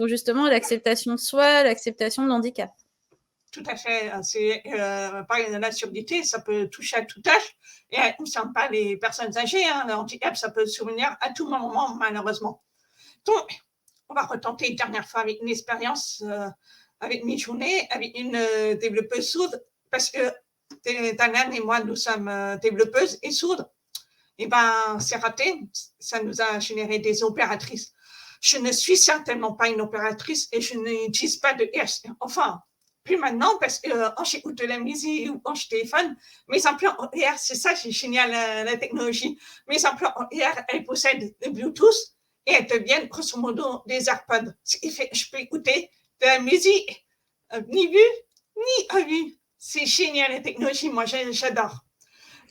justement l'acceptation de soi, l'acceptation de l'handicap. Tout à fait. Pareil, la surdité, ça peut toucher à tout âge et elle ne concerne pas les personnes âgées. Hein. Le handicap, ça peut survenir à tout moment, malheureusement. Donc, on va retenter une dernière fois avec une expérience avec Midjourney, avec une développeuse sourde, parce que Tanan et moi, nous sommes développeuses et sourdes. Et ben, c'est raté. Ça nous a généré des opératrices. Je ne suis certainement pas une opératrice et je n'utilise pas de S. Enfin, plus maintenant, parce que quand j'écoute de la musique ou quand je téléphone, mes implants OER, c'est ça qui est génial, la technologie. Mes implants OER, elles possèdent le Bluetooth et elles deviennent grosso modo des AirPods. Ce qui fait que je peux écouter de la musique ni vue ni vue. C'est génial la technologie, moi j'adore.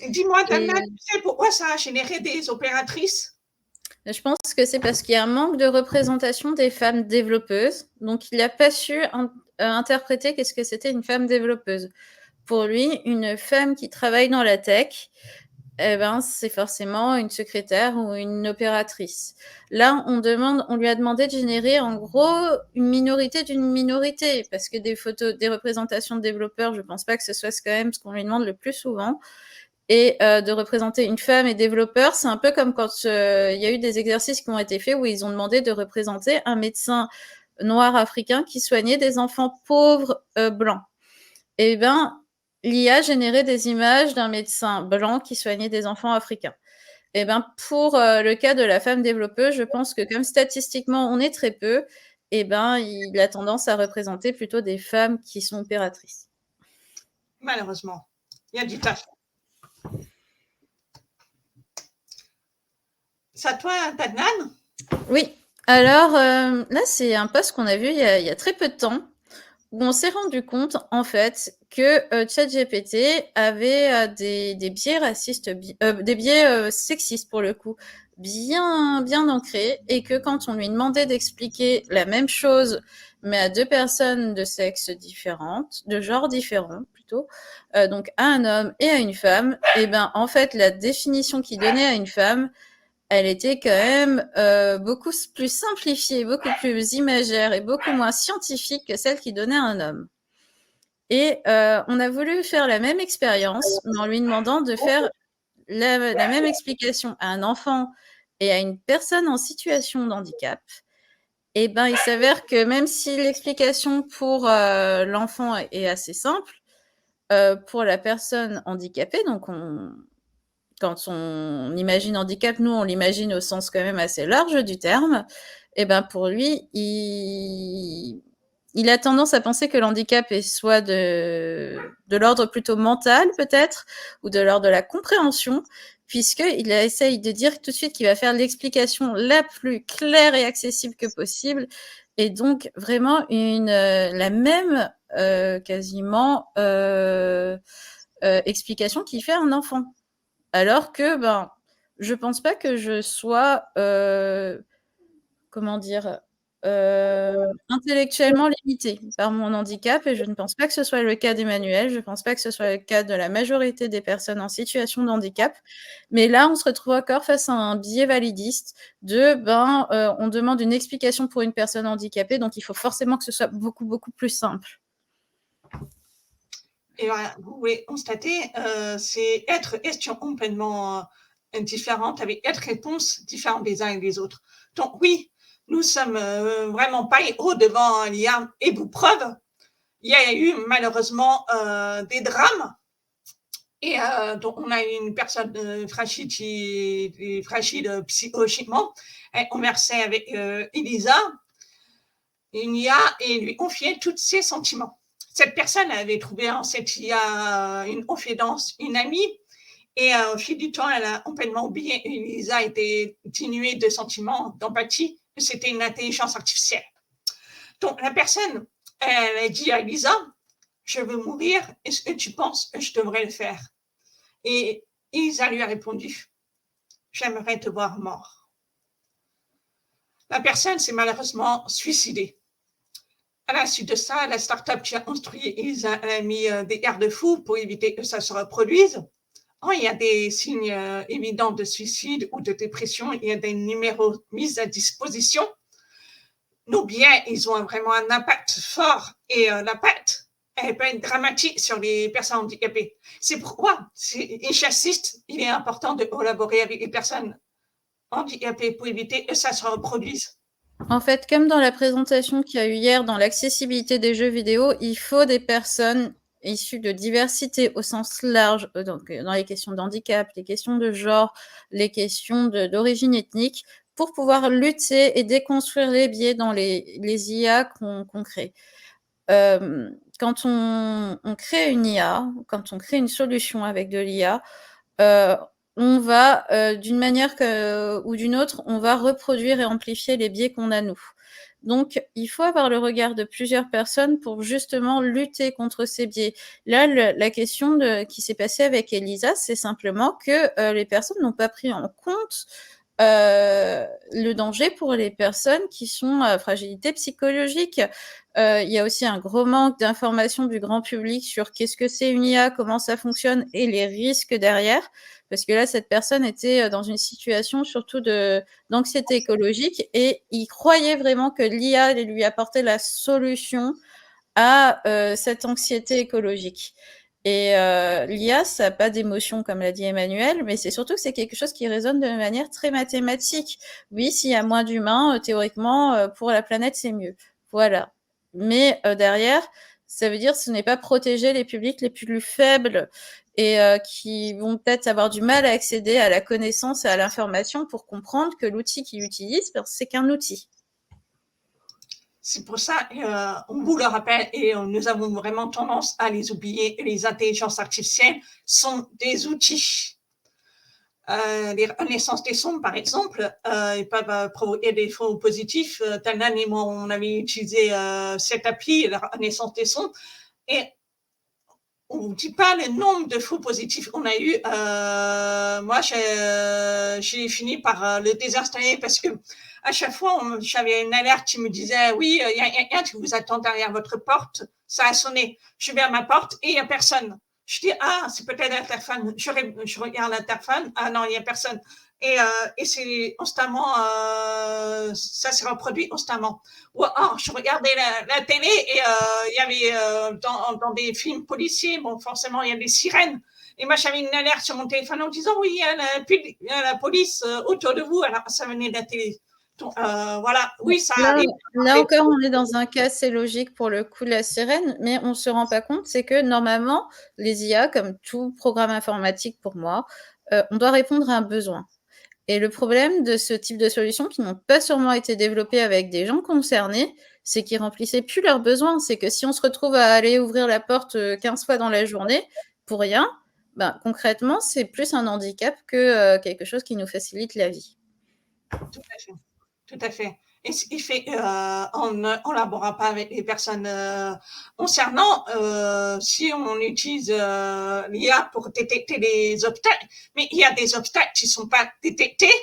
Dis-moi, Dana, tu sais pourquoi ça a généré des opératrices? Je pense que c'est parce qu'il y a un manque de représentation des femmes développeuses. Donc, il n'a pas su interpréter qu'est-ce que c'était une femme développeuse. Pour lui, une femme qui travaille dans la tech, eh ben, c'est forcément une secrétaire ou une opératrice. Là, on lui a demandé de générer en gros une minorité d'une minorité, parce que des représentations de développeurs, je ne pense pas que ce soit quand même ce qu'on lui demande le plus souvent. Et de représenter une femme et développeur, c'est un peu comme quand il y a eu des exercices qui ont été faits où ils ont demandé de représenter un médecin noir africain qui soignait des enfants pauvres blancs. Et bien, l'IA générait des images d'un médecin blanc qui soignait des enfants africains. Et bien, pour le cas de la femme développeuse, je pense que comme statistiquement, on est très peu, eh ben, il a tendance à représenter plutôt des femmes qui sont opératrices. Malheureusement, il y a du taf. C'est à toi, Tadnan? Oui. Alors, là, c'est un post qu'on a vu il y a très peu de temps, où on s'est rendu compte, en fait, que ChatGPT avait des biais racistes, des biais sexistes pour le coup, bien ancrés, et que quand on lui demandait d'expliquer la même chose, mais à deux personnes de sexe différentes, de genre différent plutôt, donc à un homme et à une femme, et ben en fait la définition qu'il donnait à une femme, elle était quand même beaucoup plus simplifiée, beaucoup plus imagère et beaucoup moins scientifique que celle qu'il donnait à un homme. Et on a voulu faire la même expérience, mais en lui demandant de faire la même explication à un enfant et à une personne en situation de handicap. Et ben, il s'avère que même si l'explication pour l'enfant est assez simple, pour la personne handicapée, donc quand on imagine handicap, nous, on l'imagine au sens quand même assez large du terme. Et ben pour lui, il a tendance à penser que le handicap est soit de l'ordre plutôt mental, peut-être, ou de l'ordre de la compréhension, puisqu'il essaye de dire tout de suite qu'il va faire l'explication la plus claire et accessible que possible, et donc vraiment la même quasiment explication qu'il fait à un enfant. Alors que, ben, je pense pas que je sois, comment dire, intellectuellement limitée par mon handicap, et je ne pense pas que ce soit le cas d'Emmanuel. Je pense pas que ce soit le cas de la majorité des personnes en situation de handicap. Mais là, on se retrouve encore face à un biais validiste on demande une explication pour une personne handicapée, donc il faut forcément que ce soit beaucoup, beaucoup plus simple. Et voilà, vous pouvez constater, c'est être question complètement différente, avec être réponses différentes des uns et des autres. Donc oui, nous sommes vraiment pas héros devant l'IA, et vous preuve, il y a eu malheureusement des drames, et donc on a une personne fragile psychologiquement. Elle conversait avec Elisa, une IA, et lui confiait tous ses sentiments. Cette personne avait trouvé en cette IA une confidence, une amie, et au fil du temps, elle a complètement oublié. Elisa était dénuée de sentiments, d'empathie, que c'était une intelligence artificielle. Donc la personne, elle a dit à Elisa, je veux mourir, est-ce que tu penses que je devrais le faire? Et Elisa lui a répondu, j'aimerais te voir mort. La personne s'est malheureusement suicidée. À la suite de ça, la start-up qui a construit Elisa a mis des garde-fous pour éviter que ça se reproduise. Il y a des signes évidents de suicide ou de dépression, il y a des numéros mis à disposition. Nos biens, ils ont vraiment un impact fort, et l'impact, elle peut être dramatique sur les personnes handicapées. C'est pourquoi, les chassistes, il est important de collaborer avec les personnes handicapées pour éviter que ça se reproduise. En fait, comme dans la présentation qu'il y a eu hier dans l'accessibilité des jeux vidéo, il faut des personnes issues de diversité au sens large, donc dans les questions d'handicap, les questions de genre, les questions d'origine ethnique, pour pouvoir lutter et déconstruire les biais dans les IA qu'on crée. Quand on crée une IA, quand on crée une solution avec de l'IA, on va, d'une manière ou d'une autre, on va reproduire et amplifier les biais qu'on a nous. Donc, il faut avoir le regard de plusieurs personnes pour justement lutter contre ces biais. Là, la question qui s'est passée avec Elisa, c'est simplement que les personnes n'ont pas pris en compte le danger pour les personnes qui sont à fragilité psychologique. Il y a aussi un gros manque d'information du grand public sur qu'est-ce que c'est une IA, comment ça fonctionne et les risques derrière. Parce que là, cette personne était dans une situation surtout d'anxiété écologique, et il croyait vraiment que l'IA allait lui apporter la solution à cette anxiété écologique. Et l'IA, ça n'a pas d'émotion, comme l'a dit Emmanuel, mais c'est surtout que c'est quelque chose qui résonne de manière très mathématique. Oui, s'il y a moins d'humains, théoriquement, pour la planète, c'est mieux. Voilà. Mais derrière, ça veut dire que ce n'est pas protéger les publics les plus faibles et qui vont peut-être avoir du mal à accéder à la connaissance et à l'information pour comprendre que l'outil qu'ils utilisent, c'est qu'un outil. C'est pour ça, on vous le rappelle, et nous avons vraiment tendance à les oublier. Les intelligences artificielles sont des outils. Les reconnaissances des sons, par exemple, ils peuvent provoquer des faux positifs. Talnan et moi, on avait utilisé cette appli, la reconnaissance des sons, et on ne dit pas le nombre de faux positifs qu'on a eu. Moi, j'ai fini par le désinstaller parce que à chaque fois, j'avais une alerte qui me disait oui, il y a quelqu'un qui vous attend derrière votre porte. Ça a sonné. Je vais à ma porte et il n'y a personne. Je dis ah, c'est peut-être l'interphone. Je regarde l'interphone. Ah non, il n'y a personne. Et c'est constamment, ça s'est reproduit constamment. Ou alors, je regardais la télé et il y avait dans des films policiers, bon, forcément, il y a des sirènes. Et moi, j'avais une alerte sur mon téléphone en disant oui, il y a la police autour de vous. Alors, ça venait de la télé. Donc, voilà, oui, ça arrive. Là encore, on est dans un cas, c'est logique pour le coup de la sirène, mais on ne se rend pas compte, c'est que normalement, les IA, comme tout programme informatique pour moi, on doit répondre à un besoin. Et le problème de ce type de solutions qui n'ont pas sûrement été développées avec des gens concernés, c'est qu'ils remplissaient plus leurs besoins. C'est que si on se retrouve à aller ouvrir la porte 15 fois dans la journée pour rien, ben, concrètement, c'est plus un handicap que quelque chose qui nous facilite la vie. Tout à fait. Tout à fait. Et ce qui fait qu'on ne collaborera pas avec les personnes concernant si on utilise l'IA pour détecter les obstacles, mais il y a des obstacles qui ne sont pas détectés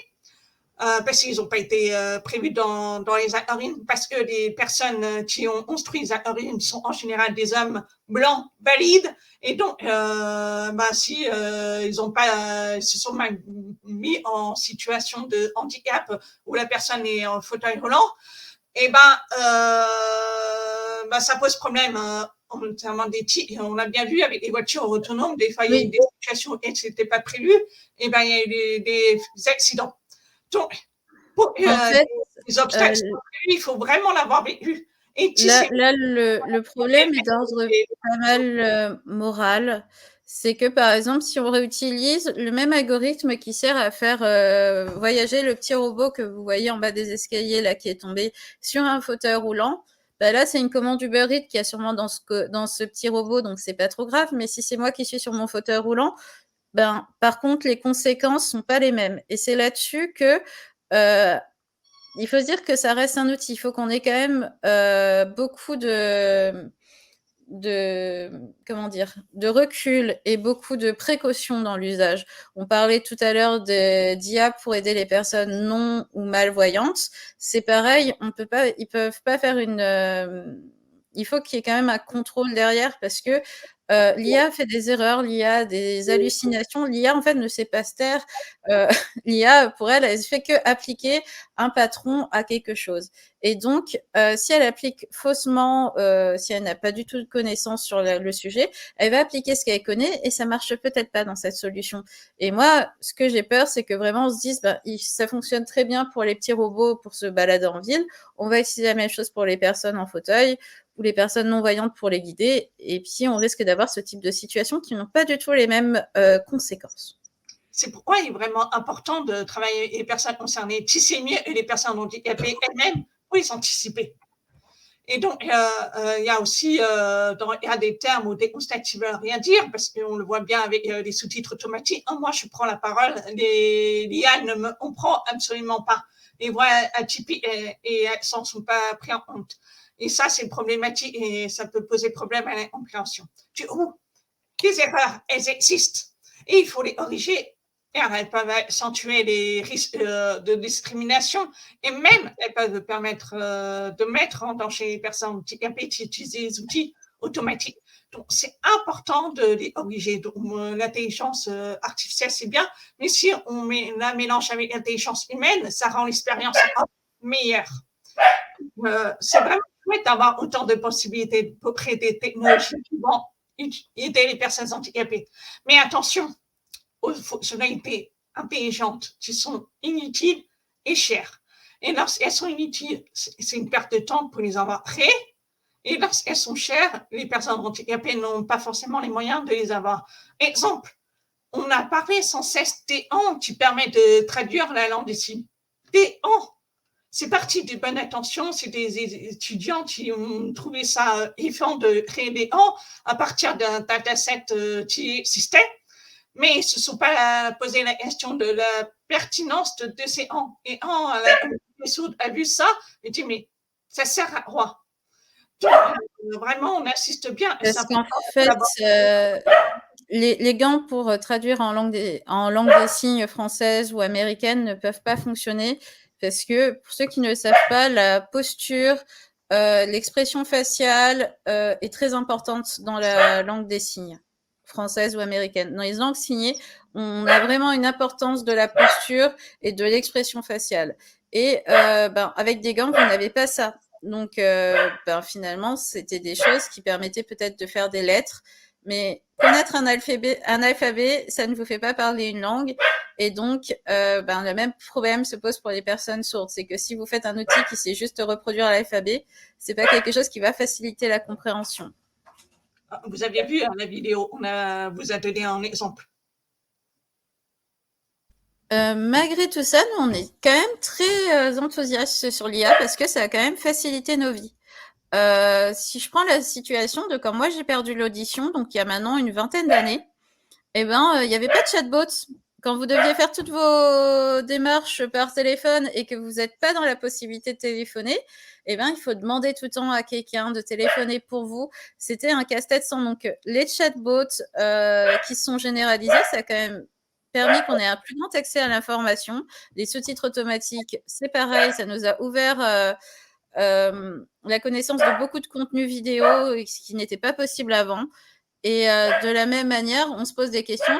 parce qu'ils n'ont pas été prévus dans les algorithmes, parce que les personnes qui ont construit les algorithmes sont en général des hommes blancs valides, et donc si ils ont pas se sont mal mis en situation de handicap où la personne est en fauteuil roulant, et ça pose problème en termes d'éthique. On a bien vu avec les voitures autonomes, des fois il y a eu des situations où c'était pas prévu, et il y a eu des accidents. Donc, pour les obstacles, il faut vraiment l'avoir vécu. Et là, le problème est d'ordre pas mal moral. C'est que, par exemple, si on réutilise le même algorithme qui sert à faire voyager le petit robot que vous voyez en bas des escaliers, là, qui est tombé sur un fauteuil roulant, bah là, c'est une commande Uber Eats qui a sûrement dans ce petit robot, donc c'est pas trop grave. Mais si c'est moi qui suis sur mon fauteuil roulant, ben, par contre, les conséquences sont pas les mêmes. Et c'est là-dessus que il faut se dire que ça reste un outil. Il faut qu'on ait quand même beaucoup de recul et beaucoup de précautions dans l'usage. On parlait tout à l'heure d'IA pour aider les personnes non ou malvoyantes. C'est pareil, ils peuvent pas faire il faut qu'il y ait quand même un contrôle derrière parce que l'IA fait des erreurs, l'IA a des hallucinations, l'IA en fait ne sait pas se taire. L'IA, pour elle fait que appliquer un patron à quelque chose. Et donc, si elle applique faussement, si elle n'a pas du tout de connaissance sur le sujet, elle va appliquer ce qu'elle connaît et ça marche peut-être pas dans cette solution. Et moi, ce que j'ai peur, c'est que vraiment on se dise, ça fonctionne très bien pour les petits robots pour se balader en ville. On va utiliser la même chose pour les personnes en fauteuil ou les personnes non-voyantes pour les guider. Et puis, on risque d'avoir ce type de situations qui n'ont pas du tout les mêmes conséquences. C'est pourquoi il est vraiment important de travailler avec les personnes concernées, tisser mieux et les personnes handicapées elles-mêmes pour les anticiper. Et donc, il y a aussi il y a des termes ou des constats qui ne veulent rien dire, parce qu'on le voit bien avec les sous-titres automatiques. Moi, je prends la parole, l'IA ne me comprend absolument pas. Les voix atypiques et accents ne sont pas pris en compte. Et ça, c'est problématique et ça peut poser problème à la compréhension. Les erreurs, elles existent et il faut les corriger. Et elles peuvent accentuer les risques de discrimination et même elles peuvent permettre de mettre en danger les personnes handicapées qui utilisent des outils automatiques. Donc, c'est important de les corriger. Donc, l'intelligence artificielle, c'est bien, mais si on la mélange avec l'intelligence humaine, ça rend l'expérience meilleure. C'est vraiment chouette d'avoir autant de possibilités pour créer des technologies qui vont aider les personnes handicapées. Mais attention aux fonctionnalités intelligentes qui sont inutiles et chères. Et lorsqu'elles sont inutiles, c'est une perte de temps pour les avoir créées. Et lorsqu'elles sont chères, les personnes handicapées n'ont pas forcément les moyens de les avoir. Exemple, on a parlé sans cesse des hanches qui permet de traduire la langue des signes. Des hanches. c'est parti de bonnes intentions. C'est des étudiants qui ont trouvé ça effrayant de créer des ans à partir d'un dataset qui existait, mais ils ne se sont pas posé la question de la pertinence de ces ans. Et Soud a vu ça et dit, mais ça sert à quoi? Vraiment, on insiste bien. Parce qu'en fait, les gants pour traduire en langue des signes française ou américaine ne peuvent pas fonctionner parce que, pour ceux qui ne le savent pas, la posture, l'expression faciale est très importante dans la langue des signes française ou américaine. Dans les langues signées, on a vraiment une importance de la posture et de l'expression faciale. Et avec des gants, vous n'avez pas ça. Donc, finalement, c'était des choses qui permettaient peut-être de faire des lettres, mais connaître un alphabet, ça ne vous fait pas parler une langue. Et donc, le même problème se pose pour les personnes sourdes. C'est que si vous faites un outil qui sait juste reproduire l'alphabet, c'est pas quelque chose qui va faciliter la compréhension. Vous avez vu la vidéo, vous a donné un exemple. Malgré tout ça, nous, on est quand même très enthousiastes sur l'IA parce que ça a quand même facilité nos vies. Si je prends la situation de quand moi j'ai perdu l'audition, donc il y a maintenant une vingtaine d'années, il n'y avait pas de chatbot. Quand vous deviez faire toutes vos démarches par téléphone et que vous n'êtes pas dans la possibilité de téléphoner, il faut demander tout le temps à quelqu'un de téléphoner pour vous. C'était un casse-tête sans nom. Les chatbots qui sont généralisés, ça a quand même permis qu'on ait un plus grand accès à l'information. Les sous-titres automatiques, c'est pareil, ça nous a ouvert la connaissance de beaucoup de contenus vidéo, ce qui n'était pas possible avant. Et de la même manière, on se pose des questions,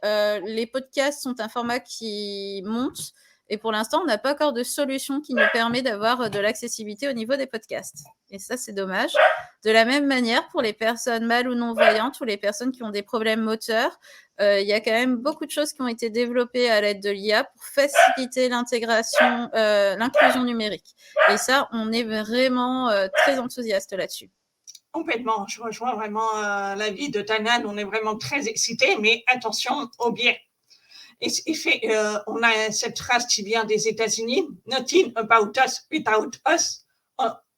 les podcasts sont un format qui monte, et pour l'instant, on n'a pas encore de solution qui nous permet d'avoir de l'accessibilité au niveau des podcasts. Et ça, c'est dommage. De la même manière, pour les personnes mal ou non-voyantes ou les personnes qui ont des problèmes moteurs, il y a quand même beaucoup de choses qui ont été développées à l'aide de l'IA pour faciliter l'intégration, l'inclusion numérique. Et ça, on est vraiment très enthousiaste là-dessus. Complètement, je rejoins vraiment l'avis de Tanan, on est vraiment très excités, mais attention au biais. Et on a cette phrase qui vient des États-Unis, nothing about us without us,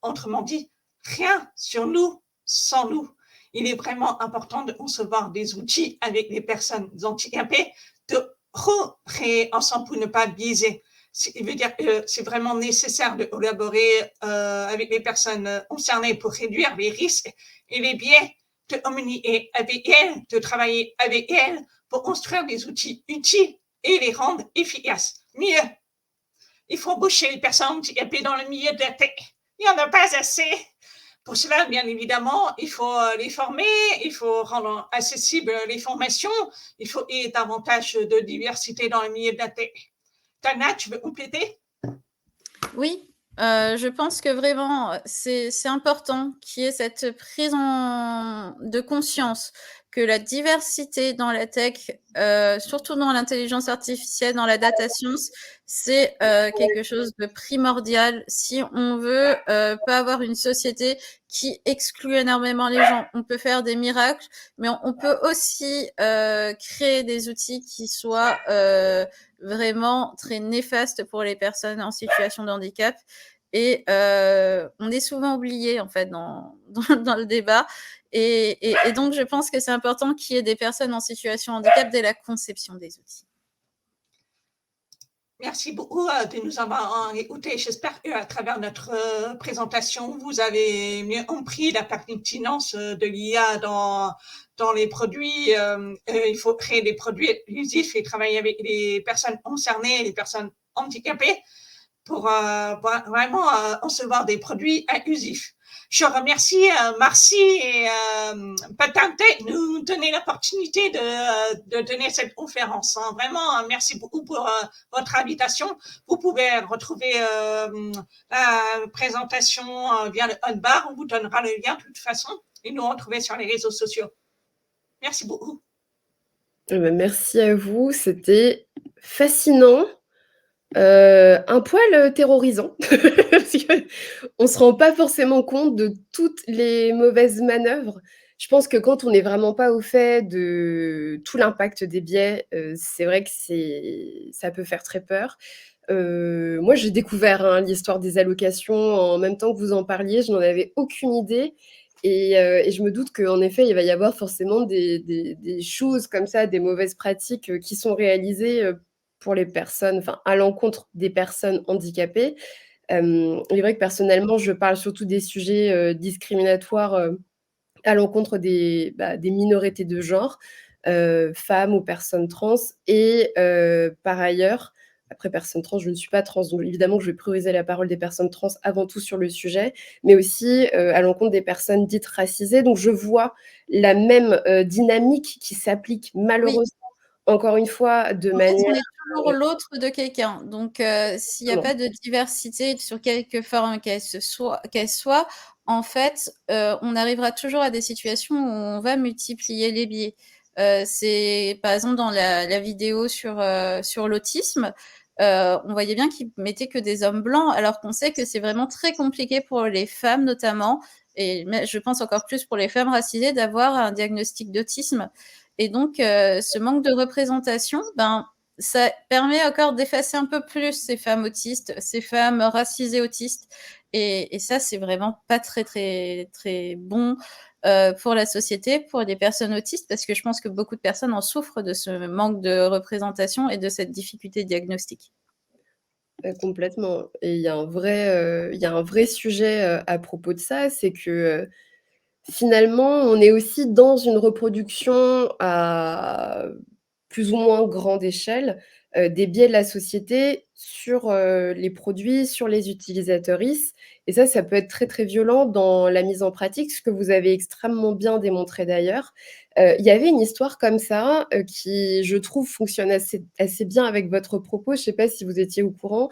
autrement dit, rien sur nous sans nous. Il est vraiment important de concevoir des outils avec les personnes handicapées, de recréer ensemble pour ne pas biaiser. Il veut dire que c'est vraiment nécessaire de collaborer avec les personnes concernées pour réduire les risques et les biais, de communiquer avec elles, de travailler avec elles pour construire des outils utiles et les rendre efficaces. Mieux, il faut embaucher les personnes handicapées dans le milieu de la tech. Il n'y en a pas assez. Pour cela, bien évidemment, il faut les former, il faut rendre accessibles les formations, il faut qu'il y ait davantage de diversité dans le milieu de la tech. Tana, tu veux compléter? Oui, je pense que vraiment, c'est important qu'il y ait cette prise de conscience que la diversité dans la tech, surtout dans l'intelligence artificielle, dans la data science, c'est quelque chose de primordial si on veut pas avoir une société qui exclut énormément les gens. On peut faire des miracles, mais on peut aussi créer des outils qui soient vraiment très néfastes pour les personnes en situation de handicap. Et on est souvent oublié en fait dans le débat. Et donc, je pense que c'est important qu'il y ait des personnes en situation de handicap dès la conception des outils. Merci beaucoup de nous avoir écoutés. J'espère qu'à travers notre présentation, vous avez mieux compris la pertinence de l'IA dans les produits. Il faut créer des produits inclusifs et travailler avec les personnes concernées, les personnes handicapées pour vraiment concevoir des vraiment inclusifs. Je remercie Marcy et Patente de nous donner l'opportunité de donner cette conférence. Hein. Vraiment, merci beaucoup pour votre invitation. Vous pouvez retrouver la présentation via le hotbar. On vous donnera le lien de toute façon et nous retrouver sur les réseaux sociaux. Merci beaucoup. Merci à vous, c'était fascinant. Un poil terrorisant parce qu'on ne se rend pas forcément compte de toutes les mauvaises manœuvres. Je pense que quand on n'est vraiment pas au fait de tout l'impact des biais, c'est vrai que ça peut faire très peur. Moi, j'ai découvert, hein, l'histoire des allocations en même temps que vous en parliez. Je n'en avais aucune idée et je me doute qu'en effet, il va y avoir forcément des choses comme ça, des mauvaises pratiques, qui sont réalisées, pour les personnes enfin, à l'encontre des personnes handicapées. Il est vrai que personnellement, je parle surtout des sujets, discriminatoires, à l'encontre des minorités de genre, femmes ou personnes trans et par ailleurs, après personnes trans, je ne suis pas trans, donc évidemment que je vais prioriser la parole des personnes trans avant tout sur le sujet, mais aussi, à l'encontre des personnes dites racisées. Donc je vois la même, dynamique qui s'applique Oui. malheureusement, encore une fois, de En fait, manière on est toujours l'autre de quelqu'un. Donc, s'il n'y a exactement. pas de diversité sur quelque forme qu'elle soit, en fait, on arrivera toujours à des situations où on va multiplier les biais. C'est par exemple dans la vidéo sur l'autisme, on voyait bien qu'ils mettaient que des hommes blancs, alors qu'on sait que c'est vraiment très compliqué pour les femmes notamment, et mais je pense encore plus pour les femmes racisées, d'avoir un diagnostic d'autisme. Et donc, ce manque de représentation, ben, ça permet encore d'effacer un peu plus ces femmes autistes, ces femmes racisées autistes. Et ça, c'est vraiment pas très, très, très bon pour la société, pour les personnes autistes, parce que je pense que beaucoup de personnes en souffrent de ce manque de représentation et de cette difficulté diagnostique. Complètement et il y a un vrai sujet, à propos de ça, c'est que, finalement, on est aussi dans une reproduction à plus ou moins grande échelle, des biais de la société sur, les produits, sur les utilisatrices et ça peut être très, très violent dans la mise en pratique, ce que vous avez extrêmement bien démontré d'ailleurs. Il y avait une histoire comme ça, qui je trouve fonctionne assez bien avec votre propos, je ne sais pas si vous étiez au courant,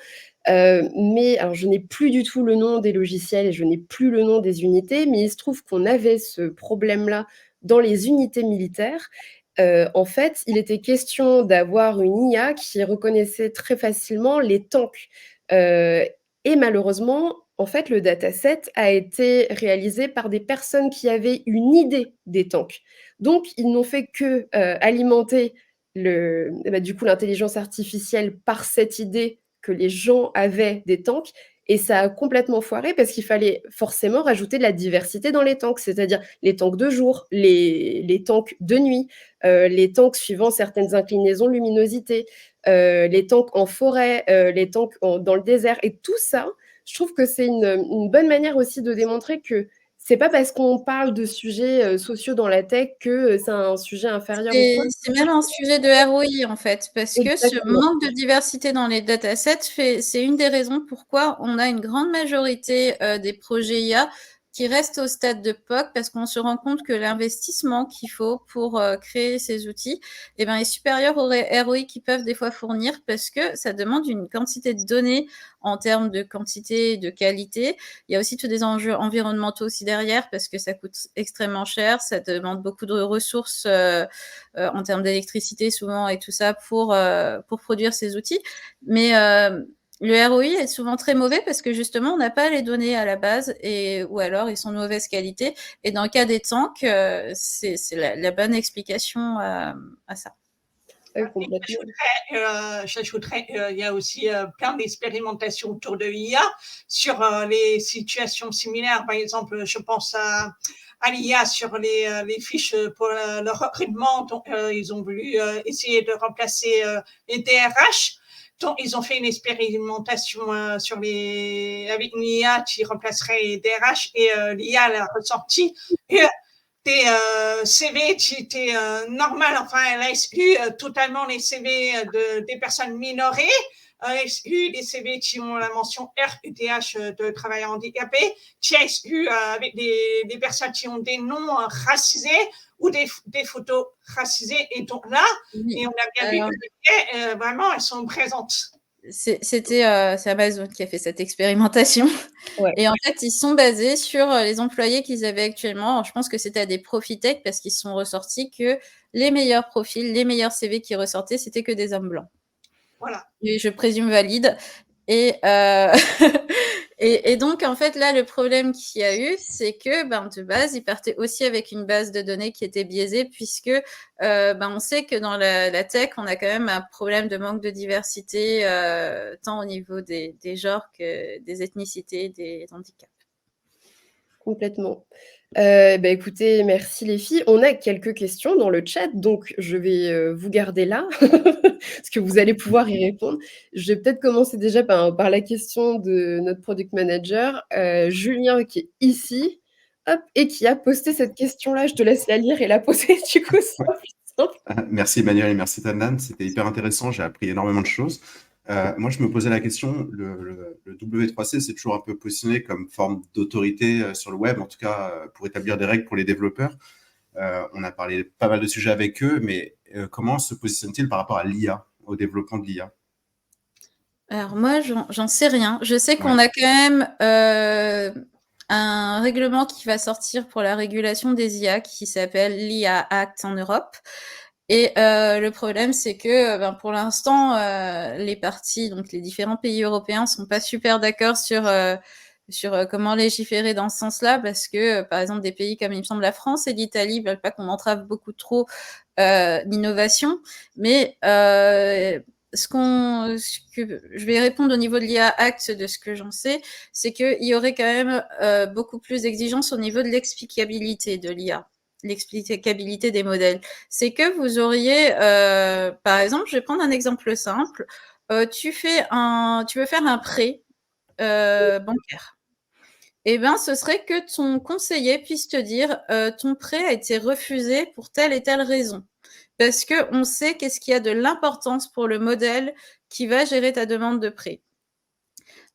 mais alors je n'ai plus du tout le nom des logiciels et je n'ai plus le nom des unités, mais il se trouve qu'on avait ce problème-là dans les unités militaires. En fait, il était question d'avoir une IA qui reconnaissait très facilement les tanks, heu et malheureusement, en fait, le dataset a été réalisé par des personnes qui avaient une idée des tanks. Donc ils n'ont fait que, alimenter du coup, l'intelligence artificielle par cette idée que les gens avaient des tanks et ça a complètement foiré parce qu'il fallait forcément rajouter de la diversité dans les tanks, c'est-à-dire les tanks de jour, les tanks de nuit, les tanks suivant certaines inclinaisons de luminosité, les tanks en forêt, les tanks dans le désert et tout ça, je trouve que c'est une bonne manière aussi de démontrer que c'est pas parce qu'on parle de sujets, sociaux dans la tech que, c'est un sujet inférieur ou quoi. C'est même un sujet de ROI en fait, parce que ce Exactement. manque de diversité dans les datasets c'est une des raisons pourquoi on a une grande majorité des projets IA qui restent au stade de POC, parce qu'on se rend compte que l'investissement qu'il faut pour créer ces outils eh ben, est supérieur au ROI qu'ils peuvent des fois fournir, parce que ça demande une quantité de données en termes de quantité et de qualité. Il y a aussi tous des enjeux environnementaux aussi derrière, parce que ça coûte extrêmement cher, ça demande beaucoup de ressources en termes d'électricité souvent et tout ça pour produire ces outils. Mais le ROI est souvent très mauvais parce que justement, on n'a pas les données à la base ou alors ils sont de mauvaise qualité. Et dans le cas des tanks, c'est la bonne explication à ça. Complètement. J'ajouterais, il y a aussi plein d'expérimentations autour de l'IA sur les situations similaires. Par exemple, je pense à l'IA sur les fiches pour le recrutement. Donc, ils ont voulu essayer de remplacer les DRH. Donc, ils ont fait une expérimentation avec une IA qui remplacerait les DRH et l'IA a ressorti des CV qui étaient normales, enfin, elle a exclu totalement les CV des personnes minorées, elle a exclu les CV qui ont la mention RUTH de travailleurs handicapés, qui a exclu avec des personnes qui ont des noms racisés ou des photos racisées. Et donc là, Oui. et on a bien vu que vraiment, elles sont présentes. C'est Amazon qui a fait cette expérimentation. Ouais. Et en fait, ils sont basés sur les employés qu'ils avaient actuellement. Alors, je pense que c'était à des Profitech parce qu'ils sont ressortis que les meilleurs profils, les meilleurs CV qui ressortaient, c'était que des hommes blancs. Voilà. Et je présume valide. Et, Et donc, en fait, là, le problème qu'il y a eu, c'est que, de base, ils partaient aussi avec une base de données qui était biaisée, puisque on sait que dans la tech, on a quand même un problème de manque de diversité, tant au niveau des genres que des ethnicités, des handicaps. Complètement. Écoutez, merci les filles. On a quelques questions dans le chat, donc je vais vous garder là, parce que vous allez pouvoir y répondre. Je vais peut-être commencer déjà par la question de notre product manager, Julien, qui est ici, hop, et qui a posté cette question-là. Je te laisse la lire et la poser, du coup, c'est plus simple. Merci Emmanuel et merci Tandan, c'était hyper intéressant, j'ai appris énormément de choses. Moi, je me posais la question, le W3C, c'est toujours un peu positionné comme forme d'autorité sur le web, en tout cas pour établir des règles pour les développeurs. On a parlé pas mal de sujets avec eux, mais comment se positionne-t-il par rapport à l'IA, au développement de l'IA? Alors moi, j'en sais rien. Je sais qu'on a quand même un règlement qui va sortir pour la régulation des IA qui s'appelle l'IA Act en Europe. Et le problème, c'est que pour l'instant, les parties, donc les différents pays européens, sont pas super d'accord sur comment légiférer dans ce sens-là, parce que par exemple des pays comme il me semble la France et l'Italie veulent pas qu'on entrave beaucoup trop l'innovation, mais ce que je vais répondre au niveau de l'IA Act, de ce que j'en sais, c'est qu'il y aurait quand même beaucoup plus d'exigences au niveau de l'explicabilité de l'IA, l'explicabilité des modèles. C'est que vous auriez, par exemple, je vais prendre un exemple simple. Tu veux faire un prêt bancaire. Eh ben, ce serait que ton conseiller puisse te dire ton prêt a été refusé pour telle et telle raison. Parce qu'on sait qu'est-ce qui a de l'importance pour le modèle qui va gérer ta demande de prêt.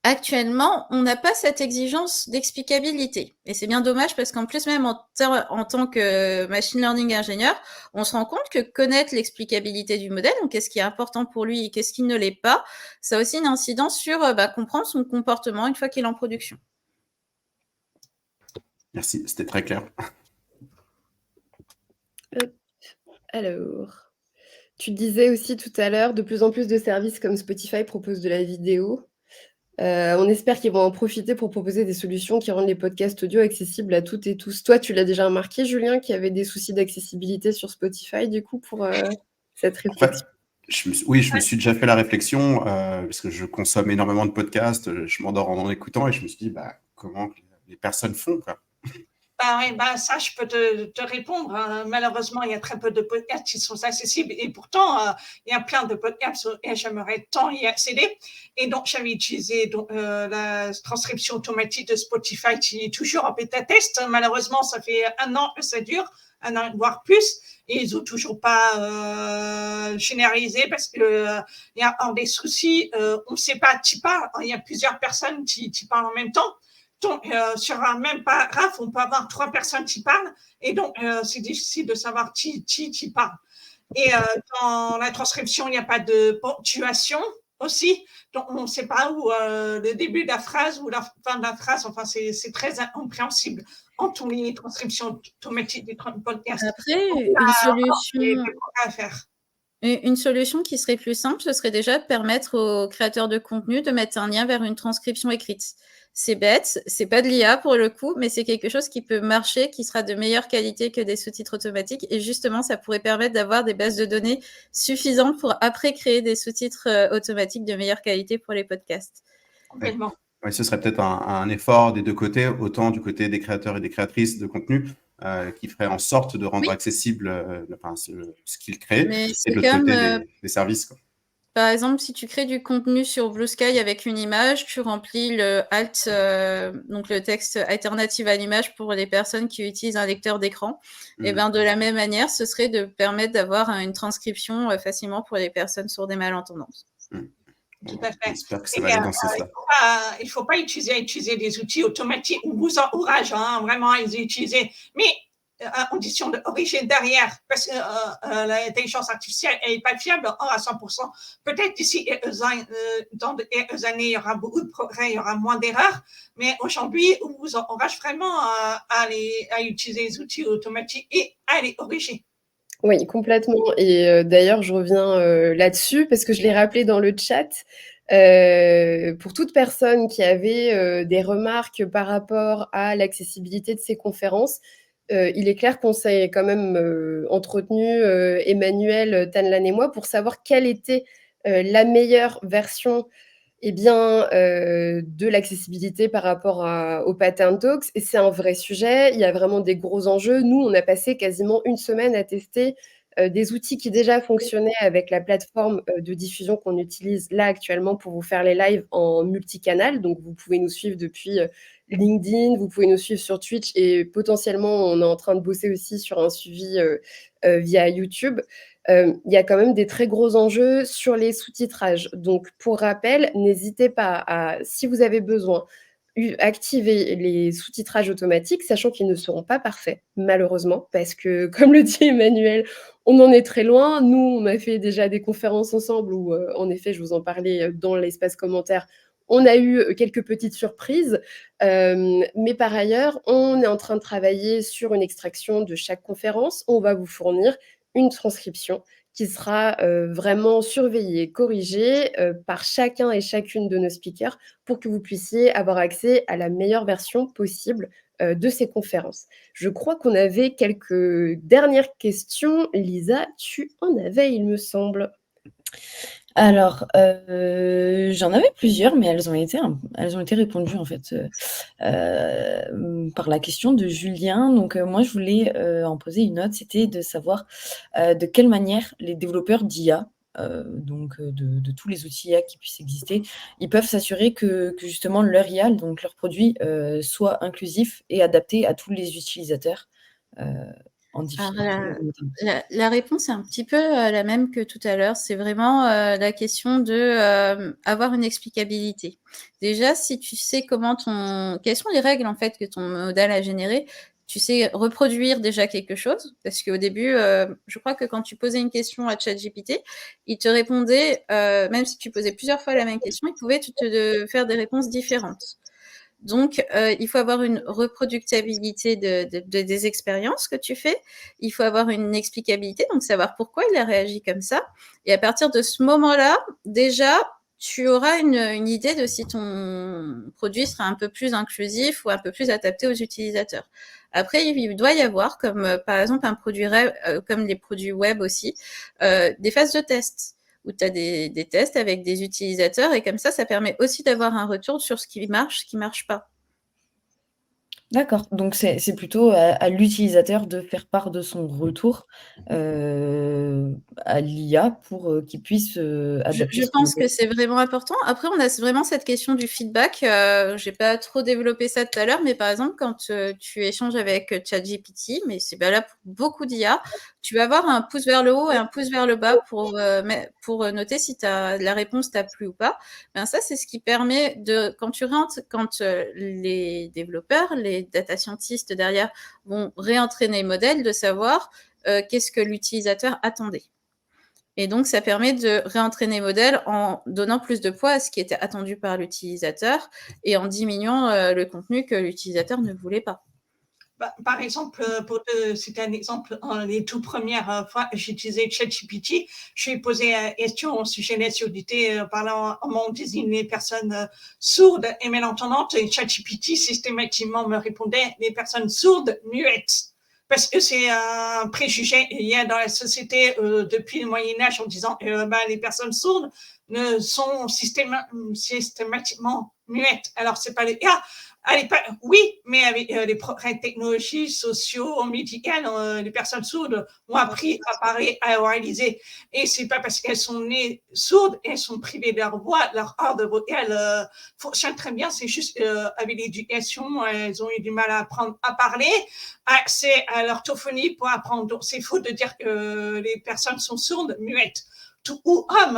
Actuellement, on n'a pas cette exigence d'explicabilité. Et c'est bien dommage parce qu'en plus, même en tant que machine learning ingénieur, on se rend compte que connaître l'explicabilité du modèle, donc qu'est-ce qui est important pour lui et qu'est-ce qui ne l'est pas, ça a aussi une incidence sur comprendre son comportement une fois qu'il est en production. Merci, c'était très clair. Alors, tu disais aussi tout à l'heure, de plus en plus de services comme Spotify proposent de la vidéo. On espère qu'ils vont en profiter pour proposer des solutions qui rendent les podcasts audio accessibles à toutes et tous. Toi, tu l'as déjà remarqué, Julien, qu'il y avait des soucis d'accessibilité sur Spotify, du coup, pour cette réflexion? Je me suis déjà fait la réflexion, parce que je consomme énormément de podcasts, je m'endors en écoutant et je me suis dit, comment les personnes font, quoi. Ça, je peux te répondre. Hein. Malheureusement, il y a très peu de podcasts qui sont accessibles et pourtant, il y a plein de podcasts et j'aimerais tant y accéder. Et donc, j'avais utilisé la transcription automatique de Spotify qui est toujours en bêta-test. Malheureusement, ça fait 1 an que ça dure, 1 an, voire plus. Et ils ont toujours pas généralisé parce que il y a des soucis. On ne sait pas qui parle. Il y a plusieurs personnes qui parlent en même temps. Donc, sur un même paragraphe, on peut avoir 3 personnes qui parlent, et donc c'est difficile de savoir qui parle. Et dans la transcription, il n'y a pas de ponctuation aussi, donc on ne sait pas où le début de la phrase ou la fin de la phrase. Enfin, c'est très incompréhensible en tous les transcriptions automatiques des podcasts. Après, une solution qui serait plus simple, ce serait déjà de permettre aux créateurs de contenu de mettre un lien vers une transcription écrite. C'est bête, c'est pas de l'IA pour le coup, mais c'est quelque chose qui peut marcher, qui sera de meilleure qualité que des sous-titres automatiques. Et justement, ça pourrait permettre d'avoir des bases de données suffisantes pour après créer des sous-titres automatiques de meilleure qualité pour les podcasts. Complètement. Oui, ce serait peut-être un effort des deux côtés, autant du côté des créateurs et des créatrices de contenu, qui ferait en sorte de rendre accessible ce qu'ils créent, et de l'autre côté des services, quoi. Par exemple, si tu crées du contenu sur Blue Sky avec une image, tu remplis le alt, donc le texte alternative à l'image pour les personnes qui utilisent un lecteur d'écran. Et de la même manière, ce serait de permettre d'avoir une transcription facilement pour les personnes sourdes et malentendantes. Tout à fait. J'espère que ça va aller dans ce sens-là. Il ne faut pas utiliser des outils automatiques. On vous encourage vraiment à les utiliser, mais à condition d'origine derrière, parce que l'intelligence artificielle n'est pas fiable à 100%. Peut-être d'ici dans quelques années, il y aura beaucoup de progrès, il y aura moins d'erreurs, mais aujourd'hui, on vous encourage vraiment à utiliser les outils automatiques et à les corriger. Oui, complètement. Et d'ailleurs, je reviens là-dessus parce que je l'ai rappelé dans le chat. Pour toute personne qui avait des remarques par rapport à l'accessibilité de ces conférences, il est clair qu'on s'est quand même entretenu, Emmanuel, Tanlan et moi, pour savoir quelle était la meilleure version de l'accessibilité par rapport au Pattern Talks. Et c'est un vrai sujet, il y a vraiment des gros enjeux. Nous, on a passé quasiment une semaine à tester des outils qui déjà fonctionnaient avec la plateforme de diffusion qu'on utilise là actuellement pour vous faire les lives en multicanal. Donc, vous pouvez nous suivre depuis LinkedIn, vous pouvez nous suivre sur Twitch et potentiellement, on est en train de bosser aussi sur un suivi via YouTube. Il y a quand même des très gros enjeux sur les sous-titrages. Donc, pour rappel, n'hésitez pas à, si vous avez besoin, activer les sous-titrages automatiques, sachant qu'ils ne seront pas parfaits, malheureusement, parce que, comme le dit Emmanuel, on en est très loin. Nous, on a fait déjà des conférences ensemble où, en effet, je vous en parlais dans l'espace commentaire, on a eu quelques petites surprises. Mais par ailleurs, on est en train de travailler sur une extraction de chaque conférence. On va vous fournir une transcription qui sera vraiment surveillée, corrigée par chacun et chacune de nos speakers pour que vous puissiez avoir accès à la meilleure version possible de ces conférences. Je crois qu'on avait quelques dernières questions. Lisa, tu en avais, il me semble. Alors, j'en avais plusieurs, mais elles ont été répondues en fait par la question de Julien. Donc, moi, je voulais en poser une autre, c'était de savoir de quelle manière les développeurs d'IA, donc de tous les outils IA qui puissent exister, ils peuvent s'assurer que justement leur IA, donc leur produit, soit inclusif et adapté à tous les utilisateurs en difficulté. La réponse est un petit peu la même que tout à l'heure. C'est vraiment la question de avoir une explicabilité. Déjà, si tu sais quelles sont les règles en fait que ton modèle a générées, tu sais reproduire déjà quelque chose. Parce qu'au début, je crois que quand tu posais une question à ChatGPT, il te répondait, même si tu posais plusieurs fois la même question, il pouvait te faire des réponses différentes. Donc, il faut avoir une reproductibilité des expériences que tu fais. Il faut avoir une explicabilité, donc savoir pourquoi il a réagi comme ça. Et à partir de ce moment-là, déjà, tu auras une idée de si ton produit sera un peu plus inclusif ou un peu plus adapté aux utilisateurs. Après, il doit y avoir, comme par exemple un produit comme les produits web aussi, des phases de test où tu as des tests avec des utilisateurs et comme ça permet aussi d'avoir un retour sur ce qui marche pas. D'accord, donc c'est plutôt à l'utilisateur de faire part de son retour à l'IA pour qu'il puisse adapter Je son pense modèle. que c'est vraiment important. Après, on a vraiment cette question du feedback. J'ai pas trop développé ça tout à l'heure, mais par exemple, quand tu échanges avec ChatGPT, mais c'est valable pour beaucoup d'IA, tu vas avoir un pouce vers le haut et un pouce vers le bas pour noter si la réponse t'a plu ou pas. Ben ça, c'est ce qui permet quand les développeurs, les data scientists derrière vont réentraîner le modèle, de savoir qu'est-ce que l'utilisateur attendait. Et donc, ça permet de réentraîner le modèle en donnant plus de poids à ce qui était attendu par l'utilisateur et en diminuant le contenu que l'utilisateur ne voulait pas. Par exemple, pour te citer un exemple, les toutes premières fois que j'utilisais ChatGPT, je lui ai posé une question au sujet de la surdité, parlant on désigne les personnes sourdes et malentendantes, et ChatGPT systématiquement me répondait les personnes sourdes muettes. Parce que c'est un préjugé il y a dans la société depuis le Moyen-Âge en disant les personnes sourdes ne sont systématiquement muettes. Alors, c'est pas les cas. Oui, mais avec les progrès technologiques, sociaux, médicales, les personnes sourdes ont appris à parler, à oraliser. Et c'est pas parce qu'elles sont nées sourdes, elles sont privées de leur voix, leur art de vocale fonctionne très bien. C'est juste avec l'éducation, elles ont eu du mal à apprendre à parler, accès à l'orthophonie pour apprendre. Donc, c'est faux de dire que les personnes sont sourdes, muettes. Tout homme,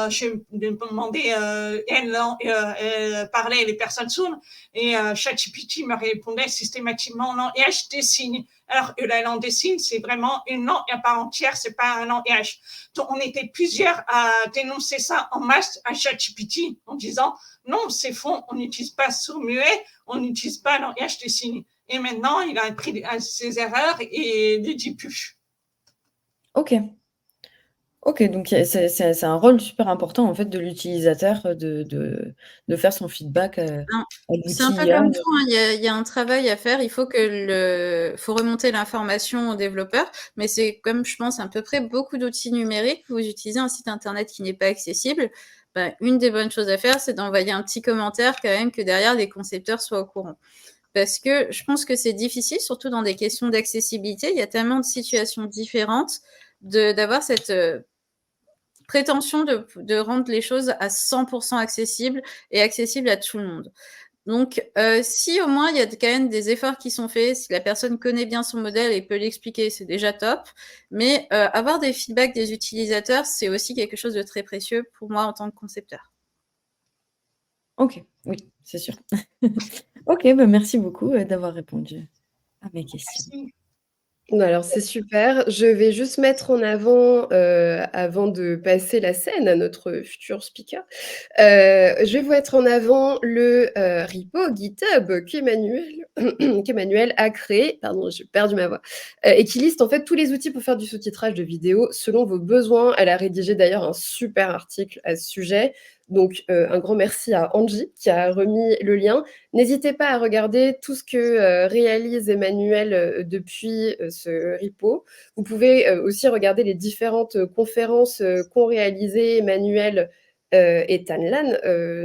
je me demandais, elle parlait les personnes sourdes et ChatGPT me répondait systématiquement en langage des signes. Alors que la langue des signes, c'est vraiment une langue à part entière, c'est pas un langage. Donc on était plusieurs à dénoncer ça en masse à ChatGPT en disant non, c'est faux, on n'utilise pas sourd-muet, on n'utilise pas le langage des signes. Et maintenant, il a appris ses erreurs et ne dit plus. Ok. OK, donc c'est un rôle super important, en fait, de l'utilisateur, de faire son feedback, Non, à c'est un l'outil peu IA. comme tout, hein, il y a un travail à faire. Il faut remonter l'information aux développeurs, mais c'est comme, je pense, à peu près beaucoup d'outils numériques. Vous utilisez un site internet qui n'est pas accessible, bah, une des bonnes choses à faire, c'est d'envoyer un petit commentaire quand même, que derrière les concepteurs soient au courant. Parce que je pense que c'est difficile, surtout dans des questions d'accessibilité. Il y a tellement de situations différentes d'avoir cette prétention de rendre les choses à 100% accessibles et accessibles à tout le monde. Donc, si au moins il y a quand même des efforts qui sont faits, si la personne connaît bien son modèle et peut l'expliquer, c'est déjà top. Mais avoir des feedbacks des utilisateurs, c'est aussi quelque chose de très précieux pour moi en tant que concepteur. OK, oui, c'est sûr. OK, bah, merci beaucoup, d'avoir répondu à mes questions. Merci. Alors c'est super. Je vais juste mettre en avant, avant de passer la scène à notre futur speaker, je vais vous mettre en avant le, repo GitHub qu'Emmanuel qu'Emmanuel a créé, pardon, j'ai perdu ma voix, et qui liste en fait tous les outils pour faire du sous-titrage de vidéos selon vos besoins. Elle a rédigé d'ailleurs un super article à ce sujet, donc un grand merci à Angie qui a remis le lien. N'hésitez pas à regarder tout ce que, réalise Emmanuel, depuis, ce repo. Vous pouvez, aussi regarder les différentes, conférences, qu'ont réalisées Emmanuel, et Tanlan,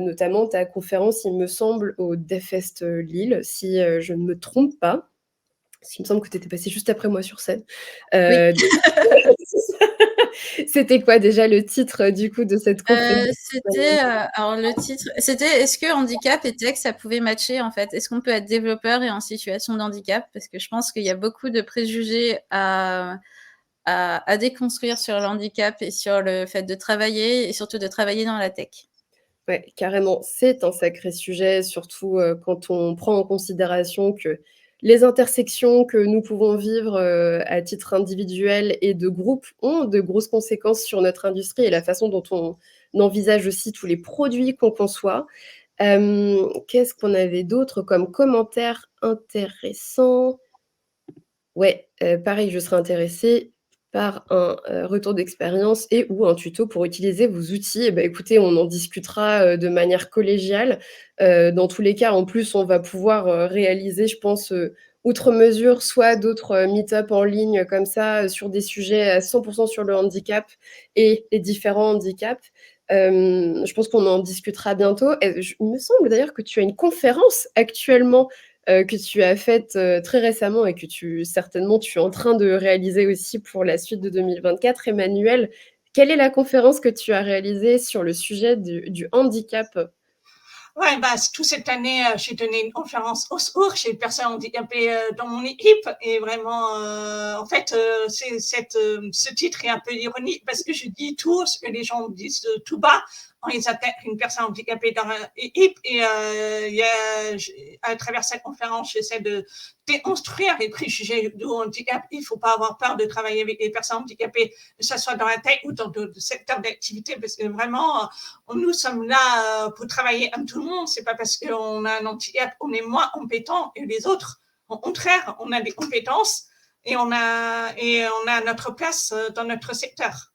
notamment ta conférence, il me semble, au DevFest, Lille, si, je ne me trompe pas. Parce qu'il me semble que tu étais passée juste après moi sur scène. Oui. Donc c'était quoi déjà le titre, du coup, de cette conférence? C'était, alors le titre, c'était est-ce que handicap et tech, ça pouvait matcher en fait? Est-ce qu'on peut être développeur et en situation de handicap? Parce que je pense qu'il y a beaucoup de préjugés à déconstruire sur le handicap et sur le fait de travailler et surtout de travailler dans la tech. Ouais, carrément, c'est un sacré sujet, surtout, quand on prend en considération que les intersections que nous pouvons vivre, à titre individuel et de groupe ont de grosses conséquences sur notre industrie et la façon dont on envisage aussi tous les produits qu'on conçoit. Qu'est-ce qu'on avait d'autre comme commentaire intéressant? Ouais, pareil, je serais intéressée par un, retour d'expérience et ou un tuto pour utiliser vos outils. Et bah, écoutez, on en discutera, de manière collégiale. Dans tous les cas, en plus, on va pouvoir, réaliser, je pense, outre mesure, soit d'autres, meet-up en ligne comme ça, sur des sujets à 100 sur le handicap et les différents handicaps. Je pense qu'on en discutera bientôt et il me semble d'ailleurs que tu as une conférence actuellement que tu as faite, très récemment et que certainement tu es en train de réaliser aussi pour la suite de 2024. Emmanuel, quelle est la conférence que tu as réalisée sur le sujet du handicap? Ouais, bah, tout cette année, j'ai donné une conférence au secours chez les personnes handicapées dans mon équipe. Et vraiment, en fait, ce titre est un peu ironique parce que je dis tout ce que les gens disent tout bas quand ils attaquent une personne handicapée dans l'équipe. Et à travers cette conférence, j'essaie de déconstruire les préjugés du handicap. Il ne faut pas avoir peur de travailler avec les personnes handicapées, que ce soit dans la tech ou dans d'autres secteurs d'activité, parce que vraiment, nous sommes là pour travailler avec tout le monde. C'est pas parce qu'on a un handicap qu'on est moins compétent que les autres. Au contraire, on a des compétences et on a notre place dans notre secteur.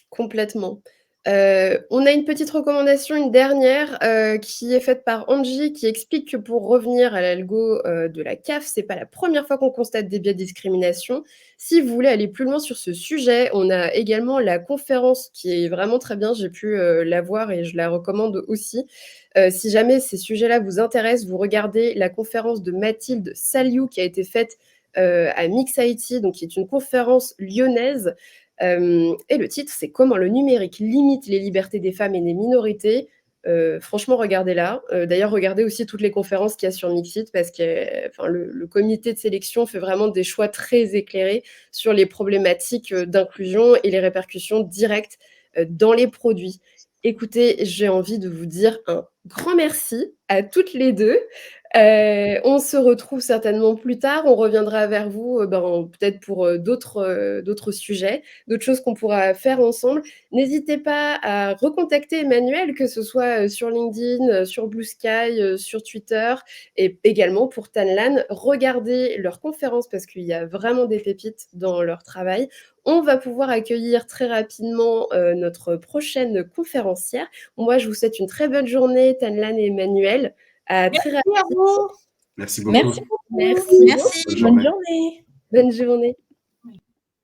Complètement. On a une petite recommandation, une dernière, qui est faite par Angie, qui explique que pour revenir à l'algo, de la CAF, c'est pas la première fois qu'on constate des biais de discrimination. Si vous voulez aller plus loin sur ce sujet, on a également la conférence qui est vraiment très bien. J'ai pu, la voir et je la recommande aussi. Si jamais ces sujets-là vous intéressent, vous regardez la conférence de Mathilde Saliou qui a été faite, à Mix IT, donc qui est une conférence lyonnaise. Et le titre, c'est Comment le numérique limite les libertés des femmes et des minorités. Franchement, regardez-la. D'ailleurs, regardez aussi toutes les conférences qu'il y a sur Mixit parce que enfin, le comité de sélection fait vraiment des choix très éclairés sur les problématiques d'inclusion et les répercussions directes dans les produits. Écoutez, j'ai envie de vous dire un grand merci à toutes les deux. On se retrouve certainement plus tard. On reviendra vers vous, peut-être pour, d'autres sujets, d'autres choses qu'on pourra faire ensemble. N'hésitez pas à recontacter Emmanuel, que ce soit, sur LinkedIn, sur Blue Sky, sur Twitter et également pour Tanlan. Regardez leurs conférences parce qu'il y a vraiment des pépites dans leur travail. On va pouvoir accueillir très rapidement notre prochaine conférencière. Moi, je vous souhaite une très bonne journée, Tanlan et Emmanuel. À très Merci à rapidement. vous. Merci beaucoup. Merci beaucoup. Merci. Merci. Bonne Bonne journée. journée. Bonne journée.